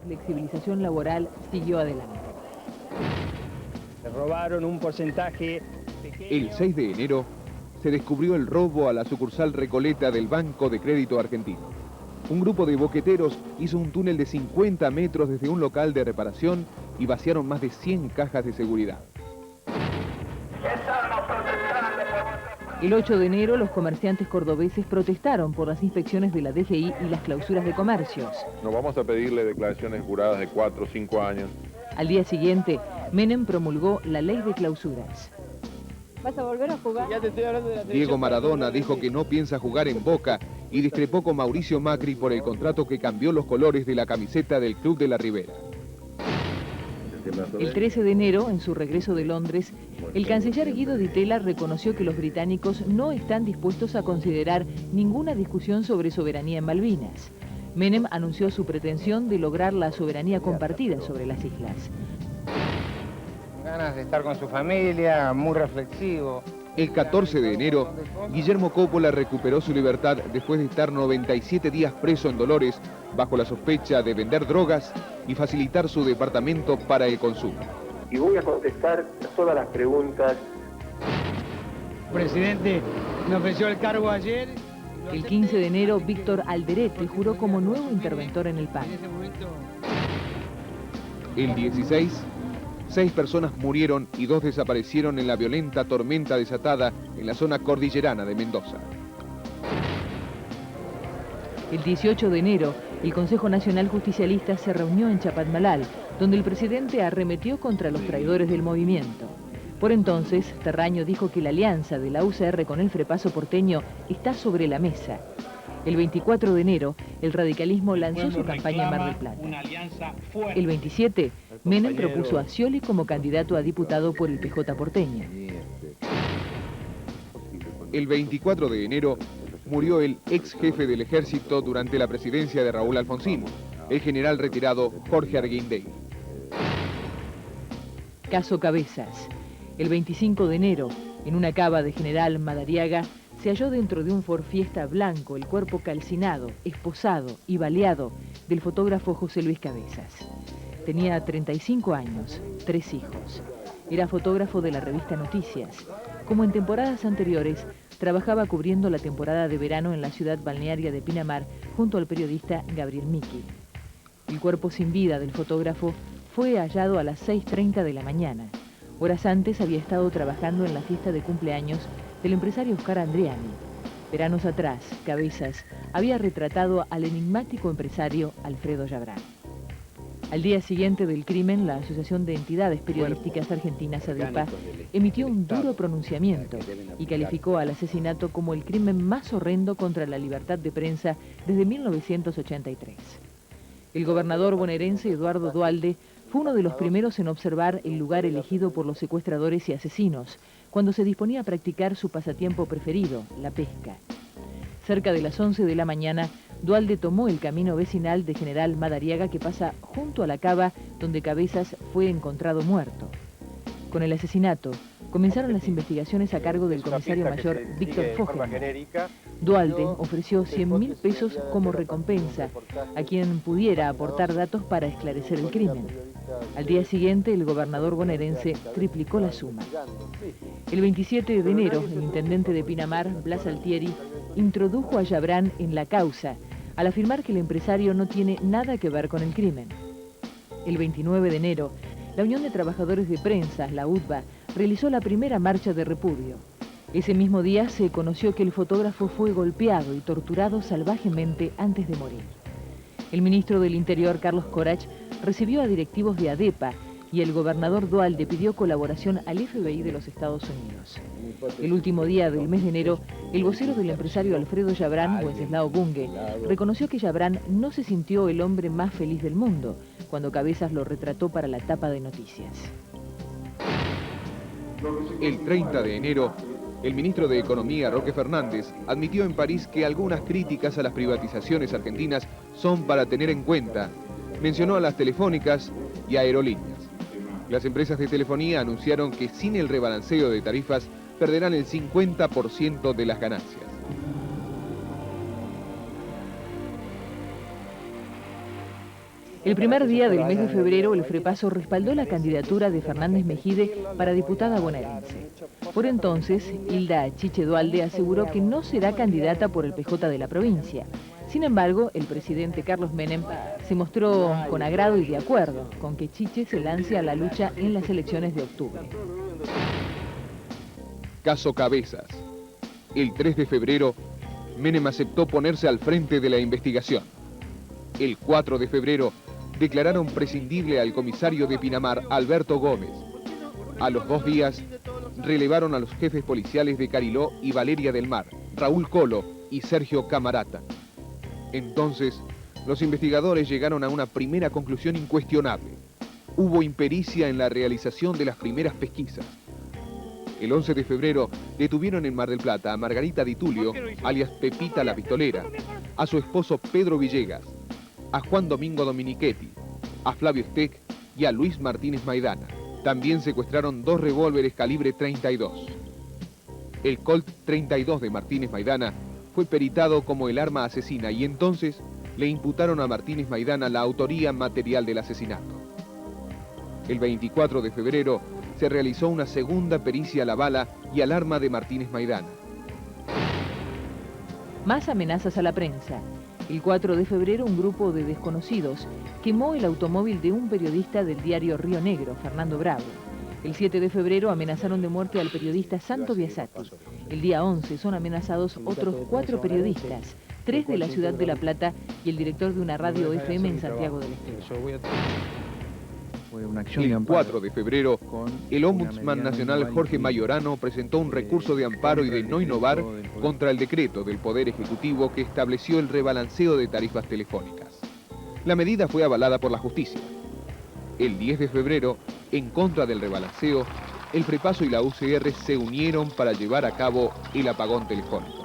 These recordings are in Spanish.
flexibilización laboral siguió adelante. Se robaron un porcentaje pequeño. El 6 de enero se descubrió el robo a la sucursal Recoleta del Banco de Crédito Argentino. Un grupo de boqueteros hizo un túnel de 50 metros desde un local de reparación y vaciaron más de 100 cajas de seguridad. El 8 de enero los comerciantes cordobeses protestaron por las inspecciones de la DGI y las clausuras de comercios. No vamos a pedirle declaraciones juradas de 4 o 5 años. Al día siguiente, Menem promulgó la ley de clausuras. ¿Vas a volver a jugar? Ya te estoy hablando de la Diego Maradona dijo que no piensa jugar en Boca y discrepó con Mauricio Macri por el contrato que cambió los colores de la camiseta del Club de la Ribera. El 13 de enero, en su regreso de Londres, el canciller Guido Di Tella reconoció que los británicos no están dispuestos a considerar ninguna discusión sobre soberanía en Malvinas. Menem anunció su pretensión de lograr la soberanía compartida sobre las islas. Ganas de estar con su familia, muy reflexivo. El 14 de enero, Guillermo Coppola recuperó su libertad después de estar 97 días preso en Dolores bajo la sospecha de vender drogas y facilitar su departamento para el consumo. Y voy a contestar todas las preguntas. Presidente, me ofreció el cargo ayer. El 15 de enero, Víctor Alderete juró como nuevo interventor en el PAN. El 16, 6 personas murieron y 2 desaparecieron en la violenta tormenta desatada en la zona cordillerana de Mendoza. El 18 de enero, el Consejo Nacional Justicialista se reunió en Chapadmalal, donde el presidente arremetió contra los traidores del movimiento. Por entonces, Terraño dijo que la alianza de la UCR con el Frepaso porteño está sobre la mesa. El 24 de enero, el radicalismo lanzó su campaña en Mar del Plata. El 27, Menem propuso a Scioli como candidato a diputado por el PJ porteño. El 24 de enero murió el ex jefe del ejército durante la presidencia de Raúl Alfonsín, el general retirado Jorge Arguindegui. Caso Cabezas. El 25 de enero, en una cava de General Madariaga, se halló dentro de un Ford Fiesta blanco el cuerpo calcinado, esposado y baleado del fotógrafo José Luis Cabezas. Tenía 35 años, 3 hijos. Era fotógrafo de la revista Noticias. Como en temporadas anteriores, trabajaba cubriendo la temporada de verano en la ciudad balnearia de Pinamar junto al periodista Gabriel Miki. El cuerpo sin vida del fotógrafo fue hallado a las 6:30 de la mañana. Horas antes había estado trabajando en la fiesta de cumpleaños del empresario Oscar Andreani. Veranos atrás, Cabezas había retratado al enigmático empresario Alfredo Yabrán. Al día siguiente del crimen, la Asociación de Entidades Periodísticas Argentinas, ADEPA, emitió un duro pronunciamiento y calificó al asesinato como el crimen más horrendo contra la libertad de prensa desde 1983. El gobernador bonaerense Eduardo Duhalde fue uno de los primeros en observar el lugar elegido por los secuestradores y asesinos, cuando se disponía a practicar su pasatiempo preferido, la pesca. Cerca de las 11 de la mañana, Duhalde tomó el camino vecinal de General Madariaga que pasa junto a la cava donde Cabezas fue encontrado muerto. Con el asesinato, comenzaron las investigaciones a cargo del comisario mayor Víctor Fogelman. Duhalde ofreció 100.000 pesos como recompensa a quien pudiera aportar datos para esclarecer el crimen. Al día siguiente, el gobernador bonaerense triplicó la suma. El 27 de enero, el intendente de Pinamar, Blas Altieri, introdujo a Yabrán en la causa al afirmar que el empresario no tiene nada que ver con el crimen. El 29 de enero, la Unión de Trabajadores de Prensa, la UTBA, realizó la primera marcha de repudio. Ese mismo día se conoció que el fotógrafo fue golpeado y torturado salvajemente antes de morir. El ministro del Interior, Carlos Corach, recibió a directivos de ADEPA y el gobernador Duhalde pidió colaboración al FBI de los Estados Unidos. El último día del mes de enero, el vocero del empresario Alfredo Yabrán, Wenceslao Bunge, reconoció que Yabrán no se sintió el hombre más feliz del mundo cuando Cabezas lo retrató para la tapa de Noticias. El 30 de enero, el ministro de Economía, Roque Fernández, admitió en París que algunas críticas a las privatizaciones argentinas son para tener en cuenta. Mencionó a las telefónicas y a aerolíneas. Las empresas de telefonía anunciaron que sin el rebalanceo de tarifas perderán el 50% de las ganancias. El primer día del mes de febrero, el Frepaso respaldó la candidatura de Fernández Mejide para diputada bonaerense. Por entonces, Hilda Chiche Duhalde aseguró que no será candidata por el PJ de la provincia. Sin embargo, el presidente Carlos Menem se mostró con agrado y de acuerdo con que Chiche se lance a la lucha en las elecciones de octubre. Caso Cabezas. El 3 de febrero, Menem aceptó ponerse al frente de la investigación. El 4 de febrero, declararon prescindible al comisario de Pinamar, Alberto Gómez. A los 2 días, relevaron a los jefes policiales de Cariló y Valeria del Mar, Raúl Colo y Sergio Camarata. Entonces, los investigadores llegaron a una primera conclusión incuestionable. Hubo impericia en la realización de las primeras pesquisas. El 11 de febrero detuvieron en Mar del Plata a Margarita Di Tulio, alias Pepita la Pistolera, a su esposo Pedro Villegas, a Juan Domingo Dominichetti, a Flavio Steck y a Luis Martínez Maidana. También secuestraron 2 revólveres calibre 32. El Colt 32 de Martínez Maidana fue peritado como el arma asesina y entonces le imputaron a Martínez Maidana la autoría material del asesinato. El 24 de febrero se realizó una segunda pericia a la bala y al arma de Martínez Maidana. Más amenazas a la prensa. El 4 de febrero, un grupo de desconocidos quemó el automóvil de un periodista del diario Río Negro, Fernando Bravo. El 7 de febrero amenazaron de muerte al periodista Santo Biasati. El día 11 son amenazados otros 4 periodistas, 3 de la ciudad de La Plata y el director de una radio FM en Santiago del Estero. El 4 de febrero, el Ombudsman Nacional Jorge Mayorano presentó un recurso de amparo y de no innovar contra el decreto del Poder Ejecutivo que estableció el rebalanceo de tarifas telefónicas. La medida fue avalada por la justicia. El 10 de febrero, en contra del rebalanceo, el Frepaso y la UCR se unieron para llevar a cabo el apagón telefónico.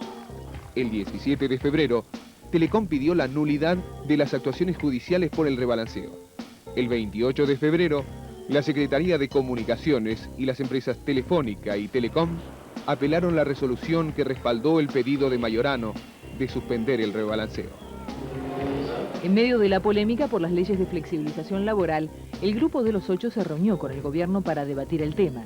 El 17 de febrero, Telecom pidió la nulidad de las actuaciones judiciales por el rebalanceo. El 28 de febrero, la Secretaría de Comunicaciones y las empresas Telefónica y Telecom apelaron la resolución que respaldó el pedido de Mayorano de suspender el rebalanceo. En medio de la polémica por las leyes de flexibilización laboral, el Grupo de los 8 se reunió con el gobierno para debatir el tema.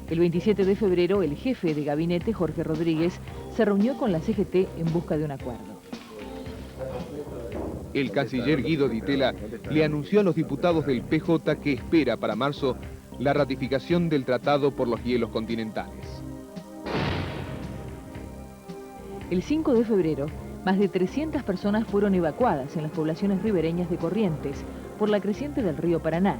El 27 de febrero, el jefe de gabinete, Jorge Rodríguez, se reunió con la CGT en busca de un acuerdo. El canciller Guido Di Tella le anunció a los diputados del PJ que espera para marzo la ratificación del tratado por los hielos continentales. El 5 de febrero, más de 300 personas fueron evacuadas en las poblaciones ribereñas de Corrientes por la creciente del río Paraná.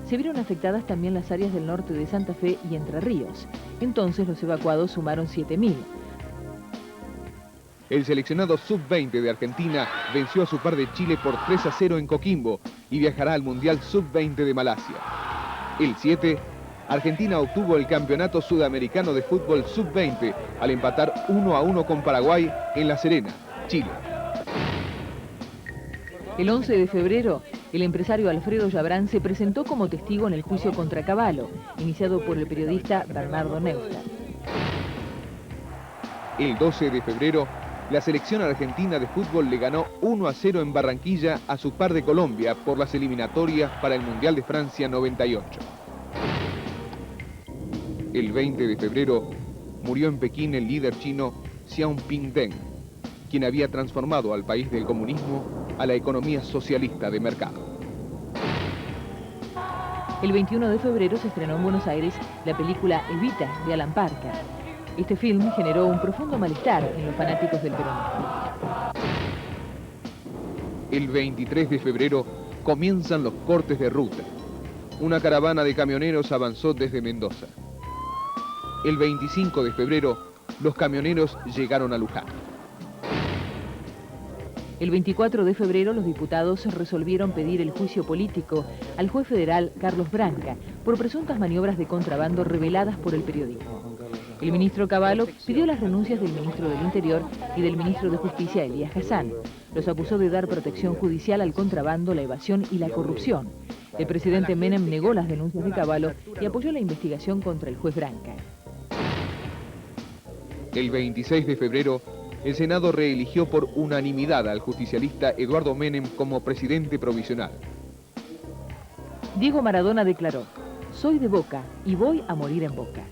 Se vieron afectadas también las áreas del norte de Santa Fe y Entre Ríos. Entonces los evacuados sumaron 7.000. El seleccionado sub-20 de Argentina venció a su par de Chile por 3-0 en Coquimbo y viajará al Mundial sub-20 de Malasia. El 7, Argentina obtuvo el Campeonato Sudamericano de Fútbol sub-20 al empatar 1-1 con Paraguay en La Serena, Chile. El 11 de febrero, el empresario Alfredo Yabrán se presentó como testigo en el juicio contra Cavallo, iniciado por el periodista Bernardo Neustadt. El 12 de febrero, la selección argentina de fútbol le ganó 1-0 en Barranquilla a su par de Colombia por las eliminatorias para el Mundial de Francia 98. El 20 de febrero murió en Pekín el líder chino Xiaoping Deng, quien había transformado al país del comunismo a la economía socialista de mercado. El 21 de febrero se estrenó en Buenos Aires la película Evita, de Alan Parker. Este film generó un profundo malestar en los fanáticos del peronismo. El 23 de febrero comienzan los cortes de ruta. Una caravana de camioneros avanzó desde Mendoza. El 25 de febrero, los camioneros llegaron a Luján. El 24 de febrero, los diputados resolvieron pedir el juicio político al juez federal Carlos Branca por presuntas maniobras de contrabando reveladas por el periodismo. El ministro Cavallo pidió las renuncias del ministro del Interior y del ministro de Justicia, Elías Hassan. Los acusó de dar protección judicial al contrabando, la evasión y la corrupción. El presidente Menem negó las denuncias de Cavallo y apoyó la investigación contra el juez Branca. El 26 de febrero, el Senado reeligió por unanimidad al justicialista Eduardo Menem como presidente provisional. Diego Maradona declaró: soy de Boca y voy a morir en Boca.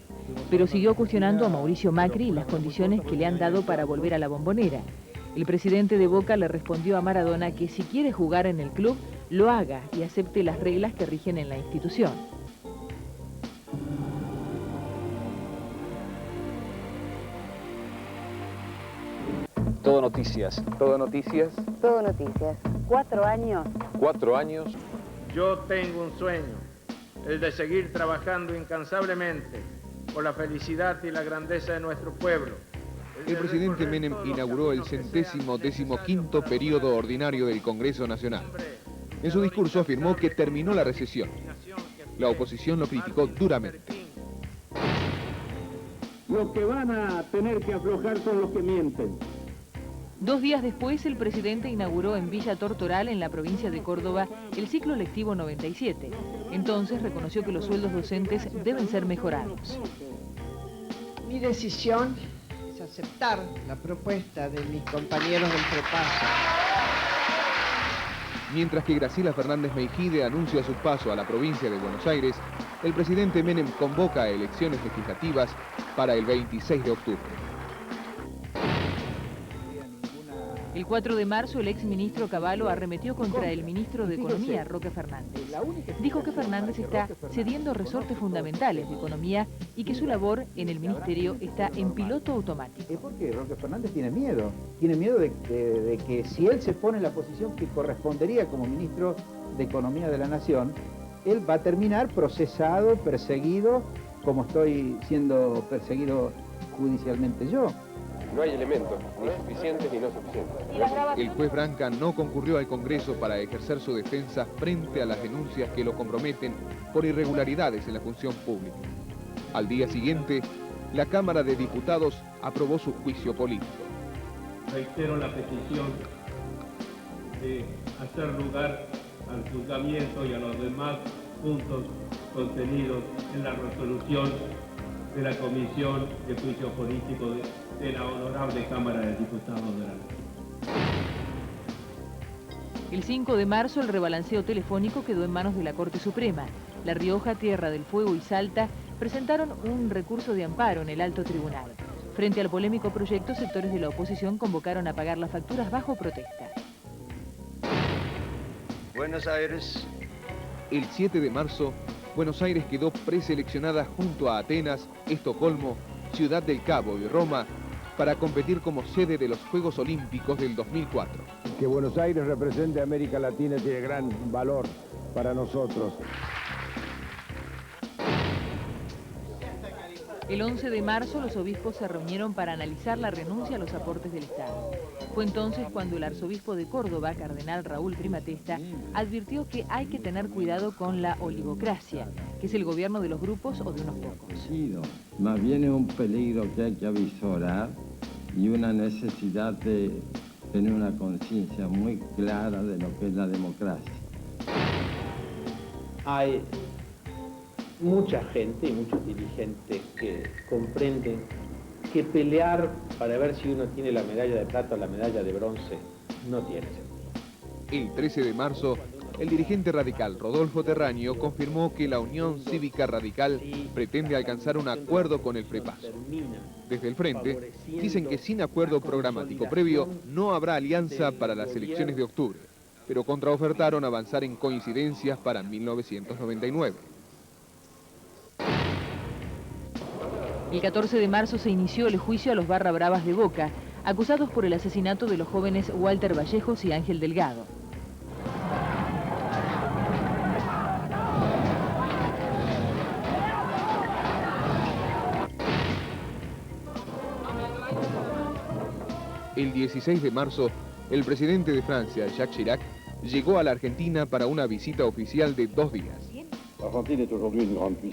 Pero siguió cuestionando a Mauricio Macri las condiciones que le han dado para volver a la Bombonera. El presidente de Boca le respondió a Maradona que si quiere jugar en el club, lo haga y acepte las reglas que rigen en la institución. Todo noticias. Todo noticias. Todo noticias. 4 años. 4 años. Yo tengo un sueño, el de seguir trabajando incansablemente por la felicidad y la grandeza de nuestro pueblo. El presidente Menem inauguró el 115º periodo ordinario del Congreso Nacional. En su discurso afirmó que terminó la recesión. La oposición lo criticó duramente. Los que van a tener que aflojar son los que mienten. 2 días después, el presidente inauguró en Villa Tortoral, en la provincia de Córdoba, el ciclo lectivo 97. Entonces reconoció que los sueldos docentes deben ser mejorados. Mi decisión es aceptar la propuesta de mis compañeros del Prepaso. Mientras que Graciela Fernández Meijide anuncia su paso a la provincia de Buenos Aires, el presidente Menem convoca a elecciones legislativas para el 26 de octubre. El 4 de marzo, el exministro Cavallo arremetió contra el ministro de Economía, Roque Fernández. Dijo que Fernández está cediendo resortes fundamentales de economía y que su labor en el ministerio está en piloto automático. Es porque Roque Fernández tiene miedo de que si él se pone en la posición que correspondería como ministro de Economía de la Nación, él va a terminar procesado, perseguido, como estoy siendo perseguido judicialmente yo. No hay elementos, ni suficientes ni no suficientes. El juez Branca no concurrió al Congreso para ejercer su defensa frente a las denuncias que lo comprometen por irregularidades en la función pública. Al día siguiente, la Cámara de Diputados aprobó su juicio político. Reitero la petición de hacer lugar al juzgamiento y a los demás puntos contenidos en la resolución de la Comisión de Juicio Político de la Honorable Cámara de Diputados de la Nación. El 5 de marzo, el rebalanceo telefónico quedó en manos de la Corte Suprema. La Rioja, Tierra del Fuego y Salta presentaron un recurso de amparo en el Alto Tribunal. Frente al polémico proyecto, sectores de la oposición convocaron a pagar las facturas bajo protesta. Buenos Aires. El 7 de marzo, Buenos Aires quedó preseleccionada junto a Atenas, Estocolmo, Ciudad del Cabo y Roma para competir como sede de los Juegos Olímpicos del 2004. Que Buenos Aires represente a América Latina tiene gran valor para nosotros. El 11 de marzo, los obispos se reunieron para analizar la renuncia a los aportes del Estado. Fue entonces cuando el arzobispo de Córdoba, cardenal Raúl Primatesta, advirtió que hay que tener cuidado con la oligocracia, que es el gobierno de los grupos o de unos pocos. Más bien es un peligro que hay que avisorar y una necesidad de tener una conciencia muy clara de lo que es la democracia. Hay mucha gente y muchos dirigentes que comprenden que pelear para ver si uno tiene la medalla de plata o la medalla de bronce no tiene sentido. El 13 de marzo, el dirigente radical Rodolfo Terraño confirmó que la Unión Cívica Radical pretende alcanzar un acuerdo con el Prepaso. Desde el Frente, dicen que sin acuerdo programático previo no habrá alianza para las elecciones de octubre, pero contraofertaron avanzar en coincidencias para 1999. El 14 de marzo se inició el juicio a los barra bravas de Boca, acusados por el asesinato de los jóvenes Walter Vallejos y Ángel Delgado. El 16 de marzo, el presidente de Francia, Jacques Chirac, llegó a la Argentina para una visita oficial de 2 días.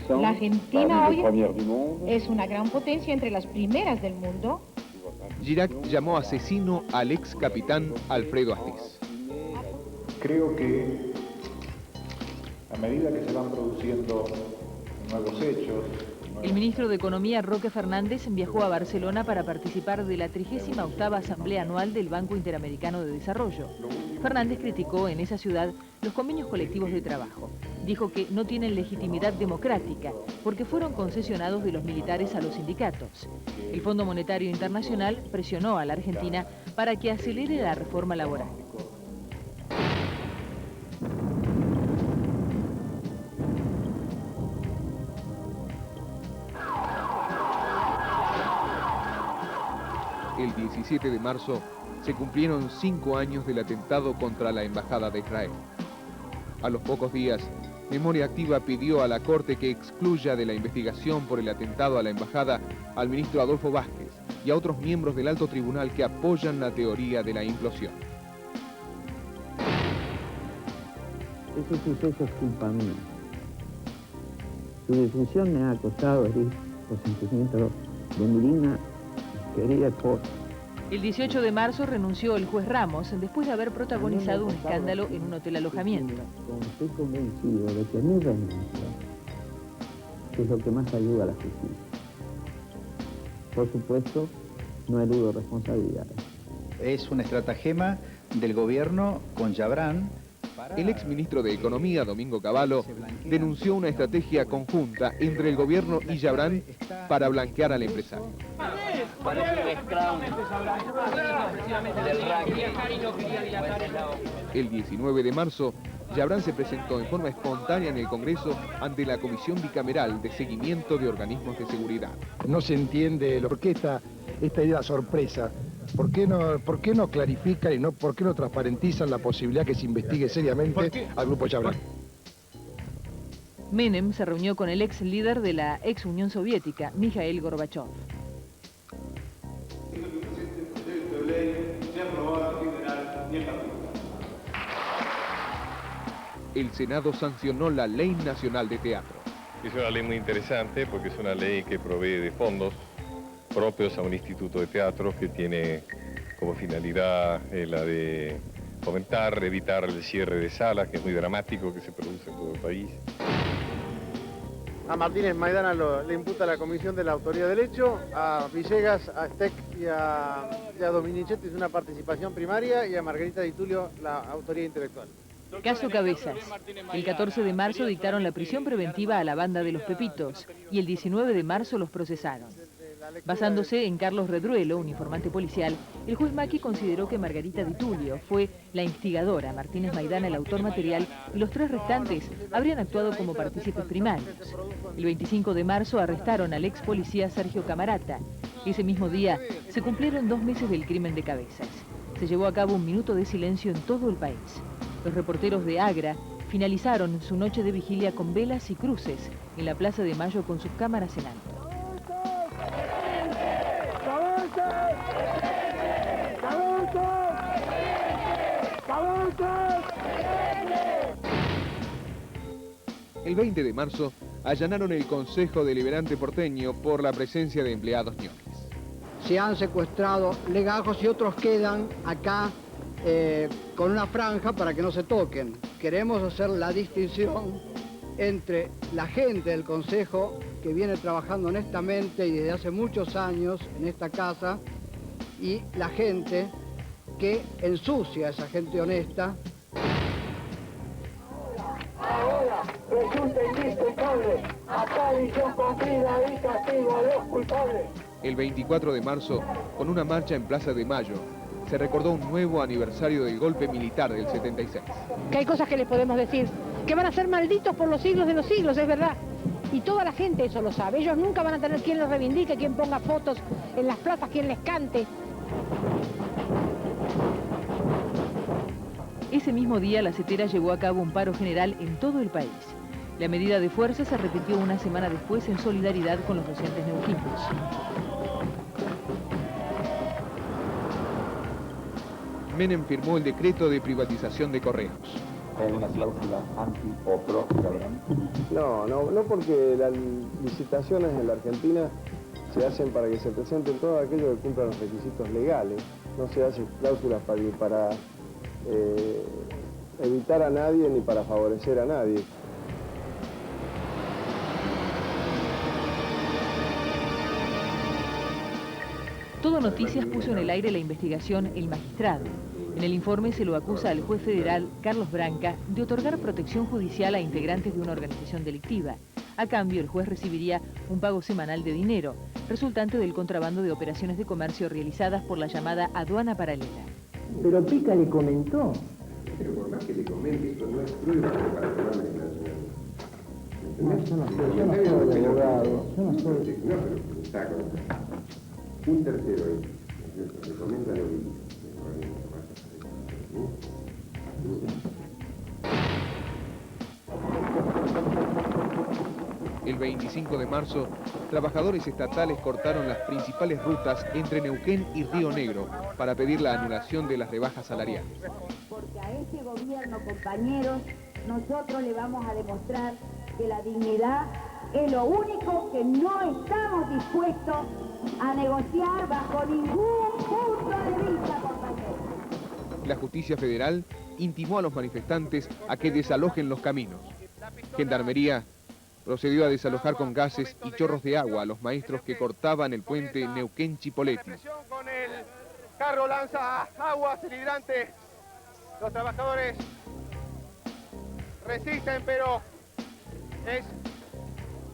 La Argentina hoy es una gran potencia, entre las primeras del mundo. Chirac llamó asesino al ex capitán Alfredo Astiz. Creo que a medida que se van produciendo nuevos hechos... El ministro de Economía, Roque Fernández, viajó a Barcelona para participar de la 38ª Asamblea Anual del Banco Interamericano de Desarrollo. Fernández criticó en esa ciudad los convenios colectivos de trabajo. Dijo que no tienen legitimidad democrática porque fueron concesionados de los militares a los sindicatos. El Fondo Monetario Internacional presionó a la Argentina para que acelere la reforma laboral. El 17 de marzo se cumplieron 5 años del atentado contra la Embajada de Israel. A los pocos días, Memoria Activa pidió a la Corte que excluya de la investigación por el atentado a la Embajada al ministro Adolfo Vázquez y a otros miembros del alto tribunal que apoyan la teoría de la implosión. Ese suceso es culpa mía. Su defunción me ha costado herir los sentimientos de mi digna y querida esposa. El 18 de marzo renunció el juez Ramos después de haber protagonizado un escándalo en un hotel alojamiento. Estoy convencido de que mi renuncia es lo que más ayuda a la justicia. Por supuesto, no eludo responsabilidades. Es un estratagema del gobierno con Yabrán. El exministro de Economía, Domingo Cavallo, denunció una estrategia conjunta entre el gobierno y Yabrán para blanquear al empresario. El 19 de marzo, Yabrán se presentó en forma espontánea en el Congreso ante la Comisión Bicameral de Seguimiento de Organismos de Seguridad. No se entiende por qué esta idea sorpresa. ¿Por qué no clarifican y por qué no transparentizan la posibilidad que se investigue seriamente al Grupo Yabrán? Menem se reunió con el ex líder de la ex Unión Soviética, Mikhail Gorbachev. El Senado sancionó la Ley Nacional de Teatro. Es una ley muy interesante porque es una ley que provee de fondos propios a un instituto de teatro que tiene como finalidad la de fomentar, evitar el cierre de salas, que es muy dramático, que se produce en todo el país. A Martínez Maidana le imputa la comisión de la autoría del hecho, a Villegas, a Steck y a Dominichetti es una participación primaria y a Margarita Di Tulio la autoría intelectual. Caso Cabezas. El 14 de marzo dictaron la prisión preventiva a la banda de los Pepitos y el 19 de marzo los procesaron. Basándose en Carlos Redruelo, un informante policial, el juez Macchi consideró que Margarita Di Tulio fue la instigadora, Martínez Maidana el autor material y los 3 restantes habrían actuado como partícipes primarios. El 25 de marzo arrestaron al ex policía Sergio Camarata. Ese mismo día se cumplieron 2 meses del crimen de Cabezas. Se llevó a cabo un minuto de silencio en todo el país. Los reporteros de Agra finalizaron su noche de vigilia con velas y cruces en la Plaza de Mayo con sus cámaras en alto. El 20 de marzo allanaron el Consejo Deliberante porteño por la presencia de empleados ñoquis. Se han secuestrado legajos y otros quedan acá con una franja para que no se toquen. Queremos hacer la distinción entre la gente del Consejo que viene trabajando honestamente y desde hace muchos años en esta casa y la gente que ensucia a esa gente honesta. Ahora resulta indispensable aparición cumplida y castigo a los culpables. El 24 de marzo, con una marcha en Plaza de Mayo, se recordó un nuevo aniversario del golpe militar del 76. Que hay cosas que les podemos decir, que van a ser malditos por los siglos de los siglos, es verdad. Y toda la gente eso lo sabe. Ellos nunca van a tener quien los reivindique, quien ponga fotos en las plazas, quien les cante. Ese mismo día, la CETERA llevó a cabo un paro general en todo el país. La medida de fuerza se repitió una semana después en solidaridad con los docentes neuquinos. Menem firmó el decreto de privatización de Correos. ¿Hay una cláusula anti o pro Yabrán? No, porque las licitaciones en la Argentina se hacen para que se presenten todo aquello que cumpla los requisitos legales. No se hacen cláusulas para evitar a nadie ni para favorecer a nadie. Todo Noticias puso en el aire la investigación El Magistrado. En el informe se lo acusa al juez federal Carlos Branca de otorgar protección judicial a integrantes de una organización delictiva. A cambio, el juez recibiría un pago semanal de dinero, resultante del contrabando de operaciones de comercio realizadas por la llamada aduana paralela. Pero Pica le comentó. Pero por más que le comente, esto no es prueba para tomar una declaración. Yo no soy abogado. Yo no soy. No, pero está con un tercero ahí. Le comenta lo que dice. El 25 de marzo, trabajadores estatales cortaron las principales rutas entre Neuquén y Río Negro para pedir la anulación de las rebajas salariales. Porque a este gobierno, compañeros, nosotros le vamos a demostrar que la dignidad es lo único que no estamos dispuestos a negociar bajo ningún punto de vista, compañeros. La justicia federal intimó a los manifestantes a que desalojen los caminos. Gendarmería procedió a desalojar con gases y chorros de agua a los maestros que cortaban el puente Neuquén-Chipoleti. Con el carro lanza agua, hidrante. Los trabajadores resisten, pero es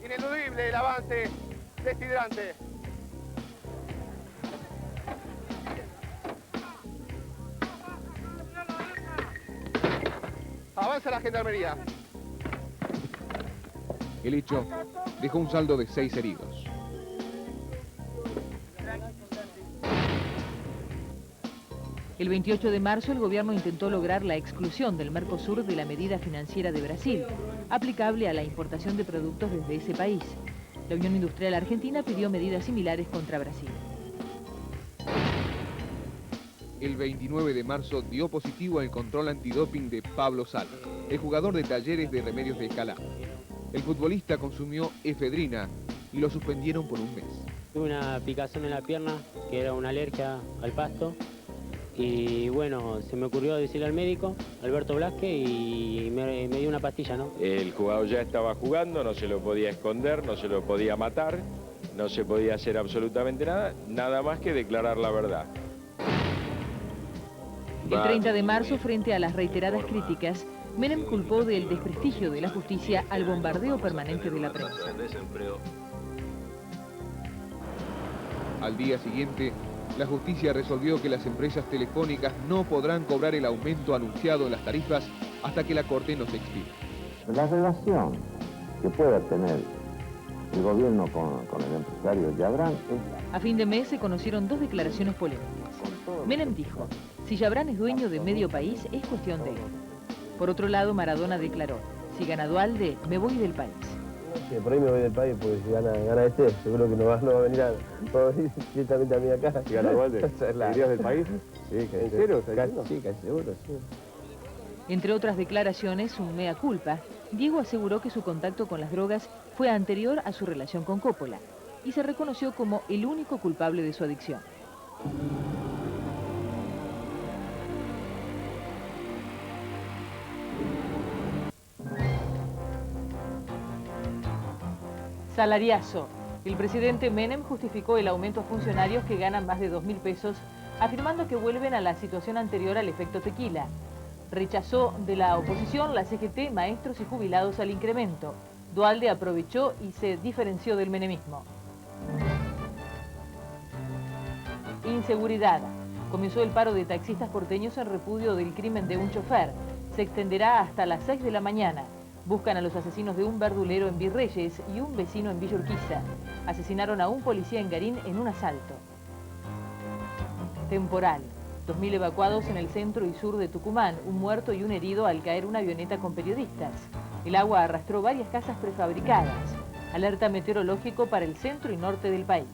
ineludible el avance de este hidrante. Avanza la gendarmería. El hecho dejó un saldo de 6 heridos. El 28 de marzo el gobierno intentó lograr la exclusión del Mercosur de la medida financiera de Brasil, aplicable a la importación de productos desde ese país. La Unión Industrial Argentina pidió medidas similares contra Brasil. El 29 de marzo dio positivo el control antidoping de Pablo Salas, el jugador de Talleres de Remedios de Escalá. El futbolista consumió efedrina y lo suspendieron por un mes. Tuve una picazón en la pierna, que era una alergia al pasto. Y bueno, se me ocurrió decirle al médico, Alberto Blasque, y me dio una pastilla, ¿no? El jugador ya estaba jugando, no se lo podía esconder, no se lo podía matar, no se podía hacer absolutamente nada, nada más que declarar la verdad. El 30 de marzo, frente a las reiteradas críticas, Menem culpó del desprestigio de la justicia al bombardeo permanente de la prensa. Al día siguiente, la justicia resolvió que las empresas telefónicas no podrán cobrar el aumento anunciado en las tarifas hasta que la Corte no se expida. La relación que pueda tener el gobierno con el empresario Yabrán es... A fin de mes se conocieron dos declaraciones polémicas. Menem dijo, si Yabrán es dueño de medio país, es cuestión de él. Por otro lado, Maradona declaró, si gana Duhalde, me voy del país. Sí, por ahí me voy del país, porque si gana este, seguro que no va a venir directamente a mí acá. Si gana Duhalde, ¿irías del país? Sí, ¿en serio? Sí, casi seguro, sí. Entre otras declaraciones, un mea culpa, Diego aseguró que su contacto con las drogas fue anterior a su relación con Coppola y se reconoció como el único culpable de su adicción. Salariazo. El presidente Menem justificó el aumento a funcionarios que ganan más de 2.000 pesos, afirmando que vuelven a la situación anterior al efecto tequila. Rechazó de la oposición la CGT, maestros y jubilados al incremento. Duhalde aprovechó y se diferenció del menemismo. Inseguridad. Comenzó el paro de taxistas porteños en repudio del crimen de un chofer. Se extenderá hasta las 6 de la mañana. Buscan a los asesinos de un verdulero en Virreyes y un vecino en Villa Urquiza. Asesinaron a un policía en Garín en un asalto. Temporal. 2.000 evacuados en el centro y sur de Tucumán, un muerto y un herido al caer una avioneta con periodistas. El agua arrastró varias casas prefabricadas. Alerta meteorológico para el centro y norte del país.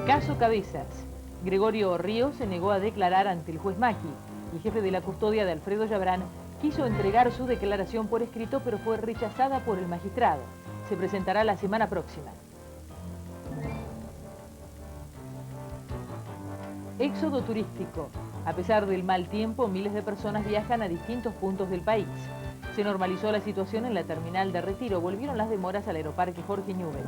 Caso Cabezas. Gregorio Ríos se negó a declarar ante el juez Macchi. El jefe de la custodia de Alfredo Yabrán quiso entregar su declaración por escrito, pero fue rechazada por el magistrado. Se presentará la semana próxima. Éxodo turístico. A pesar del mal tiempo, miles de personas viajan a distintos puntos del país. Se normalizó la situación en la terminal de Retiro. Volvieron las demoras al aeroparque Jorge Newbery.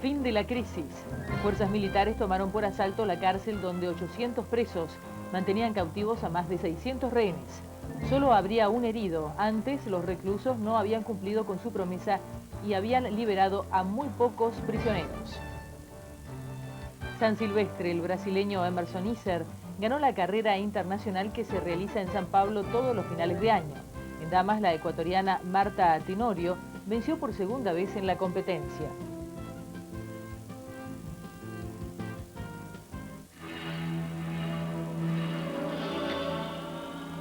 Fin de la crisis. Fuerzas militares tomaron por asalto la cárcel donde 800 presos mantenían cautivos a más de 600 rehenes. Solo habría un herido. Antes, los reclusos no habían cumplido con su promesa y habían liberado a muy pocos prisioneros. San Silvestre, el brasileño Emerson Iser, ganó la carrera internacional que se realiza en San Pablo todos los finales de año. En damas, la ecuatoriana Marta Tenorio venció por segunda vez en la competencia.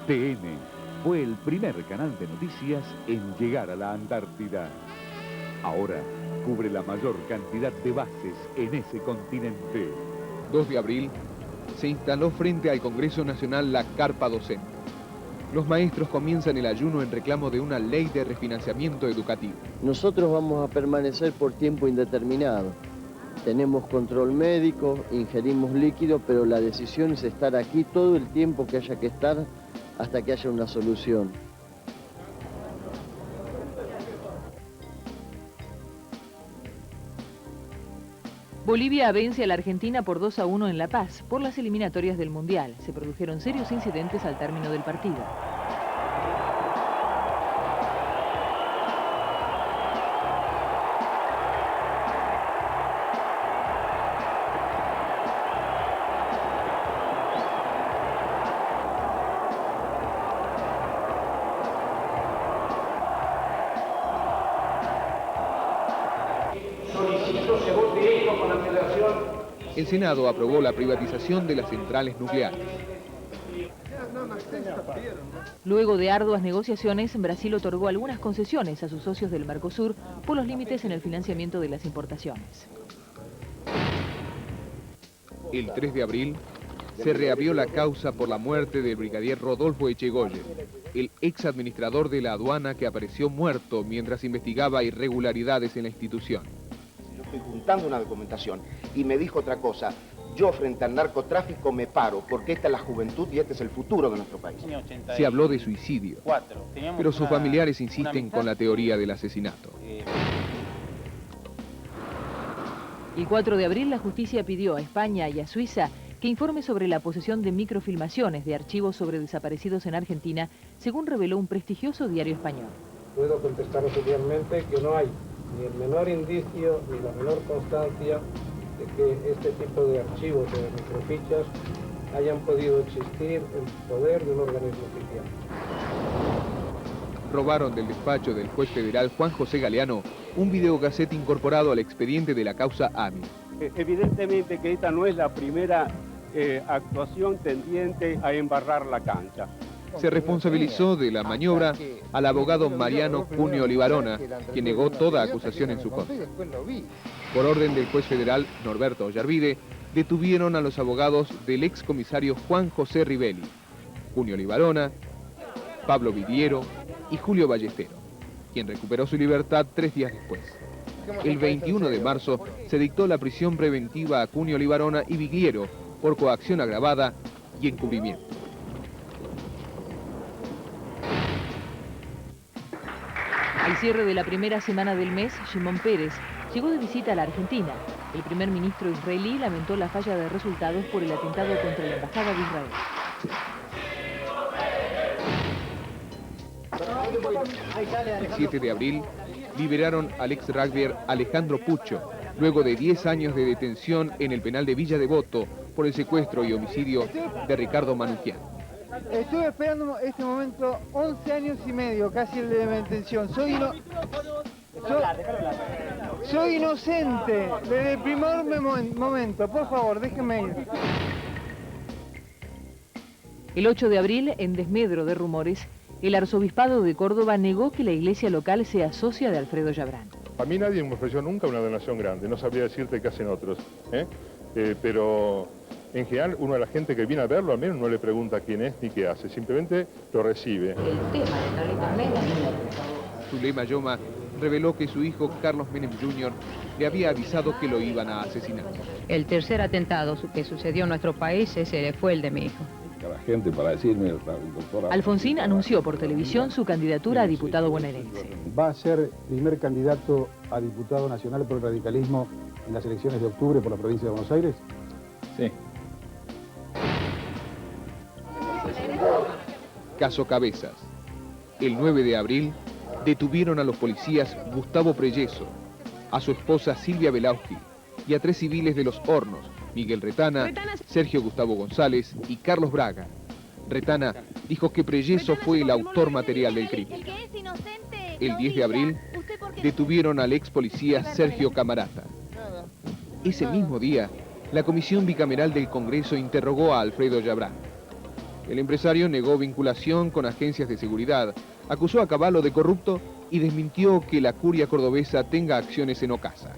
TN fue el primer canal de noticias en llegar a la Antártida. Ahora cubre la mayor cantidad de bases en ese continente. 2 de abril se instaló frente al Congreso Nacional la carpa docente. Los maestros comienzan el ayuno en reclamo de una ley de refinanciamiento educativo. Nosotros vamos a permanecer por tiempo indeterminado. Tenemos control médico, ingerimos líquido, pero la decisión es estar aquí todo el tiempo que haya que estar hasta que haya una solución. Bolivia vence a la Argentina por 2-1 en La Paz por las eliminatorias del Mundial. Se produjeron serios incidentes al término del partido. El Senado aprobó la privatización de las centrales nucleares. Luego de arduas negociaciones, Brasil otorgó algunas concesiones a sus socios del Mercosur por los límites en el financiamiento de las importaciones. El 3 de abril se reabrió la causa por la muerte del brigadier Rodolfo Echegoyen, el ex administrador de la aduana que apareció muerto mientras investigaba irregularidades en la institución. Estoy juntando una documentación y me dijo otra cosa. Yo frente al narcotráfico me paro porque esta es la juventud y este es el futuro de nuestro país. Se habló de suicidio, pero sus familiares insisten con la teoría del asesinato. El 4 de abril la justicia pidió a España y a Suiza que informe sobre la posesión de microfilmaciones de archivos sobre desaparecidos en Argentina, según reveló un prestigioso diario español. Puedo contestar oficialmente que no hay ni el menor indicio ni la menor constancia de que este tipo de archivos o de microfichas hayan podido existir en poder de un organismo oficial. Robaron del despacho del juez federal Juan José Galeano un videocassette incorporado al expediente de la causa AMI. Evidentemente que esta no es la primera actuación tendiente a embarrar la cancha. Se responsabilizó de la maniobra al abogado Mariano Cunio Olivarona, quien negó toda acusación en su contra. Por orden del juez federal Norberto Ollarvide, detuvieron a los abogados del excomisario Juan José Rivelli, Cunio Olivarona, Pablo Vidiero y Julio Ballestero, quien recuperó su libertad 3 días después. El 21 de marzo se dictó la prisión preventiva a Cunio Olivarona y Vidiero por coacción agravada y encubrimiento. Al cierre de la primera semana del mes, Shimon Peres llegó de visita a la Argentina. El primer ministro israelí lamentó la falla de resultados por el atentado contra la Embajada de Israel. El 7 de abril liberaron al ex rugbyer Alejandro Pucho, luego de 10 años de detención en el penal de Villa Devoto por el secuestro y homicidio de Ricardo Manukyan. Estuve esperando este momento 11 años y medio, casi el de mi detención. Soy inocente desde el primer momento. Por favor, déjenme ir. El 8 de abril, en desmedro de rumores, el arzobispado de Córdoba negó que la iglesia local sea socia de Alfredo Yabrán. A mí nadie me ofreció nunca una donación grande, no sabría decirte qué hacen otros, pero en general uno de la gente que viene a verlo al menos no le pregunta quién es ni qué hace, simplemente lo recibe. Zulema Yoma reveló que su hijo Carlos Menem Jr. le había avisado que lo iban a asesinar. El tercer atentado que sucedió en nuestro país fue el de mi hijo. A la gente para decirme, doctora... Alfonsín anunció por televisión su candidatura a diputado bonaerense. Va a ser primer candidato a diputado nacional por el radicalismo en las elecciones de octubre por la provincia de Buenos Aires? Sí. Caso Cabezas. El 9 de abril detuvieron a los policías Gustavo Preyeso, a su esposa Silvia Belauski y a 3 civiles de Los Hornos, Miguel Retana, Sergio Gustavo González y Carlos Braga. Retana dijo que Preyeso fue el autor material del crimen. El 10 de abril detuvieron al ex policía Sergio Camarata. Ese mismo día, la Comisión Bicameral del Congreso interrogó a Alfredo Yabrán. El empresario negó vinculación con agencias de seguridad, acusó a Cavallo de corrupto y desmintió que la curia cordobesa tenga acciones en Ocasa.